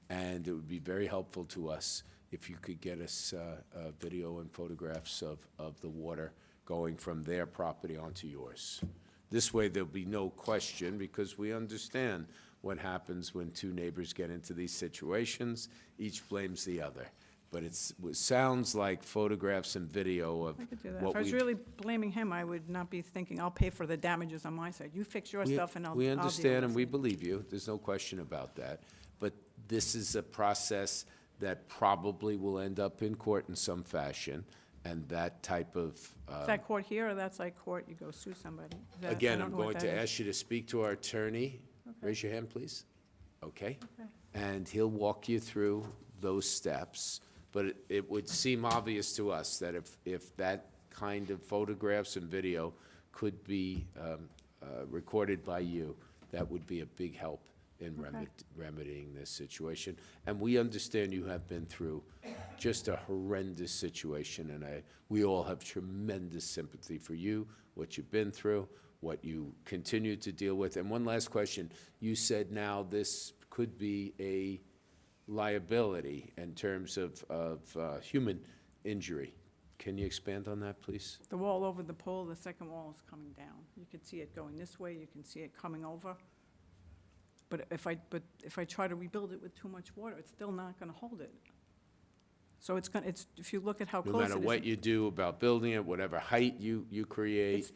and it would be very helpful to us if you could get us video and photographs of the water going from their property onto yours. This way, there'll be no question, because we understand what happens when two neighbors get into these situations. Each blames the other. But it sounds like photographs and video of I could do that. what If I was we've. really blaming him, I would not be thinking, I'll pay for the damages on my side. You fix your We- stuff and I'll We deal understand and with we it. believe you, there's no question about that. But this is a process that probably will end up in court in some fashion, and that type of, Is that court here or that's like court, you go sue somebody? Is that- I again, don't I'm know what going that to is. ask you to speak to our attorney. Raise your hand, please. Okay? And he'll walk you through those steps. But it would seem obvious to us that if that kind of photographs and video could be recorded by you, that would be a big help in remedying this situation. And we understand you have been through just a horrendous situation, and we all have tremendous sympathy for you, what you've been through, what you continue to deal with. And one last question. You said now this could be a liability in terms of human injury. Can you expand on that, please? The wall over the pole, the second wall is coming down. You can see it going this way, you can see it coming over. But if I try to rebuild it with too much water, it's still not gonna hold it. So if you look at how No close it is. matter what you do about building it, whatever height you create,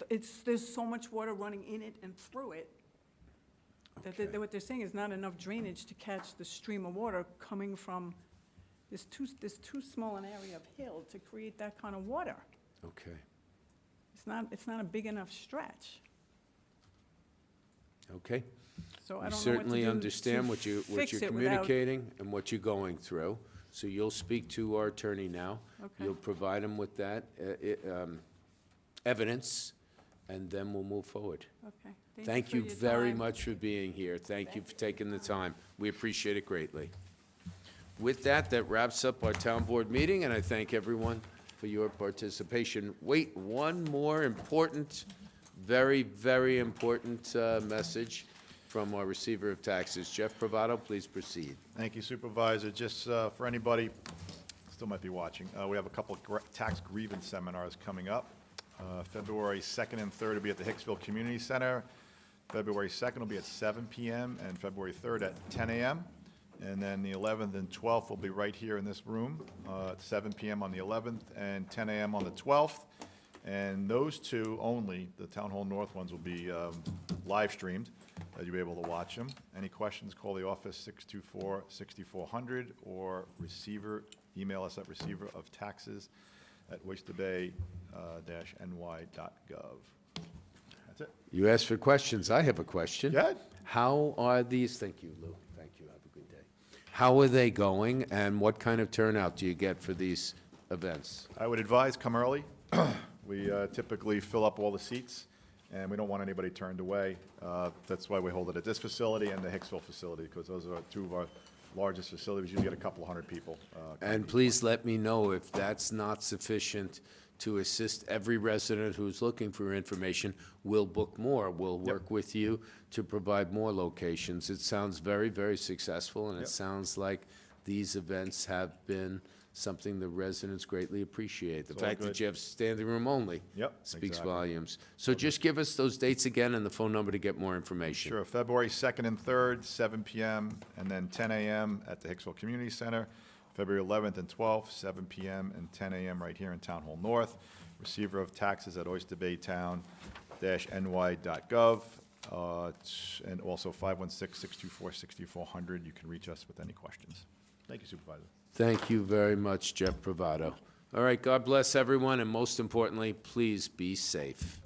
There's so much water running in it and through it, that Okay. what they're saying is not enough drainage to catch the stream of water coming from, there's too small an area of hill to create that kind of water. okay, It's not a big enough stretch. okay. So I We don't know what to certainly do understand to what you're fix it without- communicating and what you're going through. So you'll speak to our attorney now. Okay. You'll provide him with that evidence, and then we'll move forward. Okay. Thank for you your very time. much for being here. Thank you for taking the time. We appreciate it greatly. With that, that wraps up our town board meeting, and I thank everyone for your participation. Wait, one more important, very, very important message from our receiver of taxes. Jeff Provato, please proceed. Thank you, Supervisor. Just for anybody, still might be watching, we have a couple of tax grievance seminars coming up. February 2nd and 3rd will be at the Hicksville Community Center. February 2nd will be at 7 p.m. and February 3rd at 10 a.m. And then the 11th and 12th will be right here in this room, at 7 p.m. on the 11th and 10 a.m. on the 12th. And those two only, the Town Hall North ones, will be live streamed. You'll be able to watch them. Any questions, call the office 624-6400 or email us at receiver-of-taxes@oysterbay-ny.gov. That's it. You asked for questions. I have a question. Go ahead. How are these, thank you, Lou. Thank you. Have a good day. How are they going, and what kind of turnout do you get for these events? I would advise come early. We typically fill up all the seats, and we don't want anybody turned away. That's why we hold it at this facility and the Hicksville facility, because those are two of our largest facilities. You get a couple hundred people. And please let me know if that's not sufficient to assist every resident who's looking for information. We'll book more. We'll work with you to provide more locations. It sounds very, very successful, and it Yep. sounds like these events have been something the residents greatly appreciate. The It's all fact that good. you have standing room only Yep, speaks exactly. volumes. So just give us those dates again and the phone number to get more information. Sure, February 2nd and 3rd, 7 p.m., and then 10 a.m. at the Hicksville Community Center. February 11th and 12th, 7 p.m. and 10 a.m. right here in Town Hall North. Receiver of taxes at oysterbaytown-ny.gov, and also 516-624-6400. You can reach us with any questions. Thank you, Supervisor. Thank you very much, Jeff Provato. All right, God bless everyone, and most importantly, please be safe.